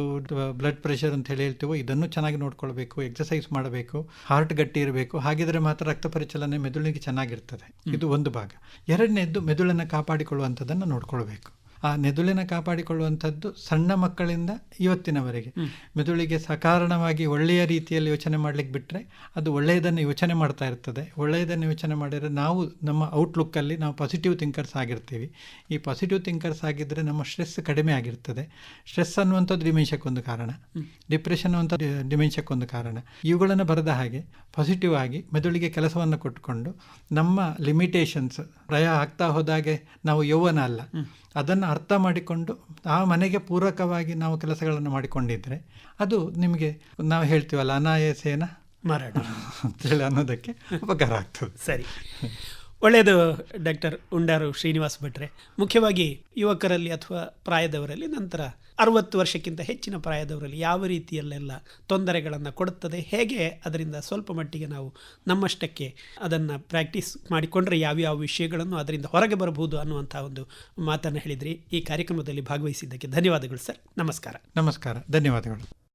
ಬ್ಲಡ್ ಪ್ರೆಷರ್ ಅಂತ ಹೇಳ್ತೀವೋ ಇದನ್ನು ಚೆನ್ನಾಗಿ ನೋಡ್ಕೊಳ್ಬೇಕು, ಎಕ್ಸಸೈಸ್ ಮಾಡಬೇಕು, ಹಾರ್ಟ್ ಗಟ್ಟಿ ಇರಬೇಕು. ಹಾಗಿದ್ರೆ ಮಾತ್ರ ರಕ್ತ ಪರಿಚಲನೆ ಮೆದುಳಿಗೆ ಚೆನ್ನಾಗಿರ್ತದೆ. ಇದು ಒಂದು ಭಾಗ. ಎರಡನೇದ್ದು ಮೆದುಳನ್ನು ಕಾಪಾಡಿಕೊಳ್ಳುವಂಥದ್ದನ್ನು ನೋಡ್ಕೊಳ್ಬೇಕು. ಆ ಮೆದುಳಿನ ಕಾಪಾಡಿಕೊಳ್ಳುವಂಥದ್ದು ಸಣ್ಣ ಮಕ್ಕಳಿಂದ ಇವತ್ತಿನವರೆಗೆ ಮೆದುಳಿಗೆ ಸಕಾರಣವಾಗಿ ಒಳ್ಳೆಯ ರೀತಿಯಲ್ಲಿ ಯೋಚನೆ ಮಾಡಲಿಕ್ಕೆ ಬಿಟ್ಟರೆ ಅದು ಒಳ್ಳೆಯದನ್ನು ಯೋಚನೆ ಮಾಡ್ತಾ ಇರ್ತದೆ. ಒಳ್ಳೆಯದನ್ನು ಯೋಚನೆ ಮಾಡಿದರೆ ನಾವು ನಮ್ಮ ಔಟ್ಲುಕ್ಕಲ್ಲಿ ನಾವು ಪಾಸಿಟಿವ್ ಥಿಂಕರ್ಸ್ ಆಗಿರ್ತೀವಿ. ಈ ಪಾಸಿಟಿವ್ ಥಿಂಕರ್ಸ್ ಆಗಿದ್ದರೆ ನಮ್ಮ ಸ್ಟ್ರೆಸ್ ಕಡಿಮೆ ಆಗಿರ್ತದೆ. ಸ್ಟ್ರೆಸ್ ಅನ್ನುವಂಥದ್ದು ಡಿಮೆನ್ಷಕ್ಕೊಂದು ಕಾರಣ, ಡಿಪ್ರೆಷನ್ ಅನ್ನುವಂಥದ್ದು ಡಿಮೆನ್ಷಕ್ಕೊಂದು ಕಾರಣ. ಇವುಗಳನ್ನು ಬರದ ಹಾಗೆ ಪಾಸಿಟಿವ್ ಆಗಿ ಮೆದುಳಿಗೆ ಕೆಲಸವನ್ನು ಕೊಟ್ಟುಕೊಂಡು ನಮ್ಮ ಲಿಮಿಟೇಷನ್ಸ್ ಪ್ರಯ ಆಗ್ತಾ ಹೋದಾಗೆ ನಾವು ಯೌವನ ಅಲ್ಲ, ಅದನ್ನು ಅರ್ಥ ಮಾಡಿಕೊಂಡು ಆ ಮನೆಗೆ ಪೂರಕವಾಗಿ ನಾವು ಕೆಲಸಗಳನ್ನು ಮಾಡಿಕೊಂಡಿದ್ದರೆ ಅದು ನಿಮಗೆ ನಾವು ಹೇಳ್ತೀವಲ್ಲ ಅನಾಯಾಸೇನ ಮರಣ ಅಂತೇಳಿ ಅನ್ನೋದಕ್ಕೆ ಉಪಕಾರ ಆಗ್ತದೆ. ಸರಿ, ಒಳ್ಳೆಯದು ಡಾಕ್ಟರ್ ಉಂಡಾರು ಶ್ರೀನಿವಾಸ್ ಭಟ್ರೆ. ಮುಖ್ಯವಾಗಿ ಯುವಕರಲ್ಲಿ ಅಥವಾ ಪ್ರಾಯದವರಲ್ಲಿ, ನಂತರ 60 ವರ್ಷಕ್ಕಿಂತ ಹೆಚ್ಚಿನ ಪ್ರಾಯದವರಲ್ಲಿ ಯಾವ ರೀತಿಯಲ್ಲೆಲ್ಲ ತೊಂದರೆಗಳನ್ನು ಕೊಡುತ್ತದೆ, ಹೇಗೆ ಅದರಿಂದ ಸ್ವಲ್ಪ ಮಟ್ಟಿಗೆ ನಾವು ನಮ್ಮಷ್ಟಕ್ಕೆ ಅದನ್ನು ಪ್ರಾಕ್ಟೀಸ್ ಮಾಡಿಕೊಂಡ್ರೆ ಯಾವ್ಯಾವ ವಿಷಯಗಳನ್ನು ಅದರಿಂದ ಹೊರಗೆ ಬರಬಹುದು ಅನ್ನುವಂಥ ಒಂದು ಮಾತನ್ನು ಹೇಳಿದ್ರಿ. ಈ ಕಾರ್ಯಕ್ರಮದಲ್ಲಿ ಭಾಗವಹಿಸಿದ್ದಕ್ಕೆ ಧನ್ಯವಾದಗಳು ಸರ್. ನಮಸ್ಕಾರ. ನಮಸ್ಕಾರ, ಧನ್ಯವಾದಗಳು.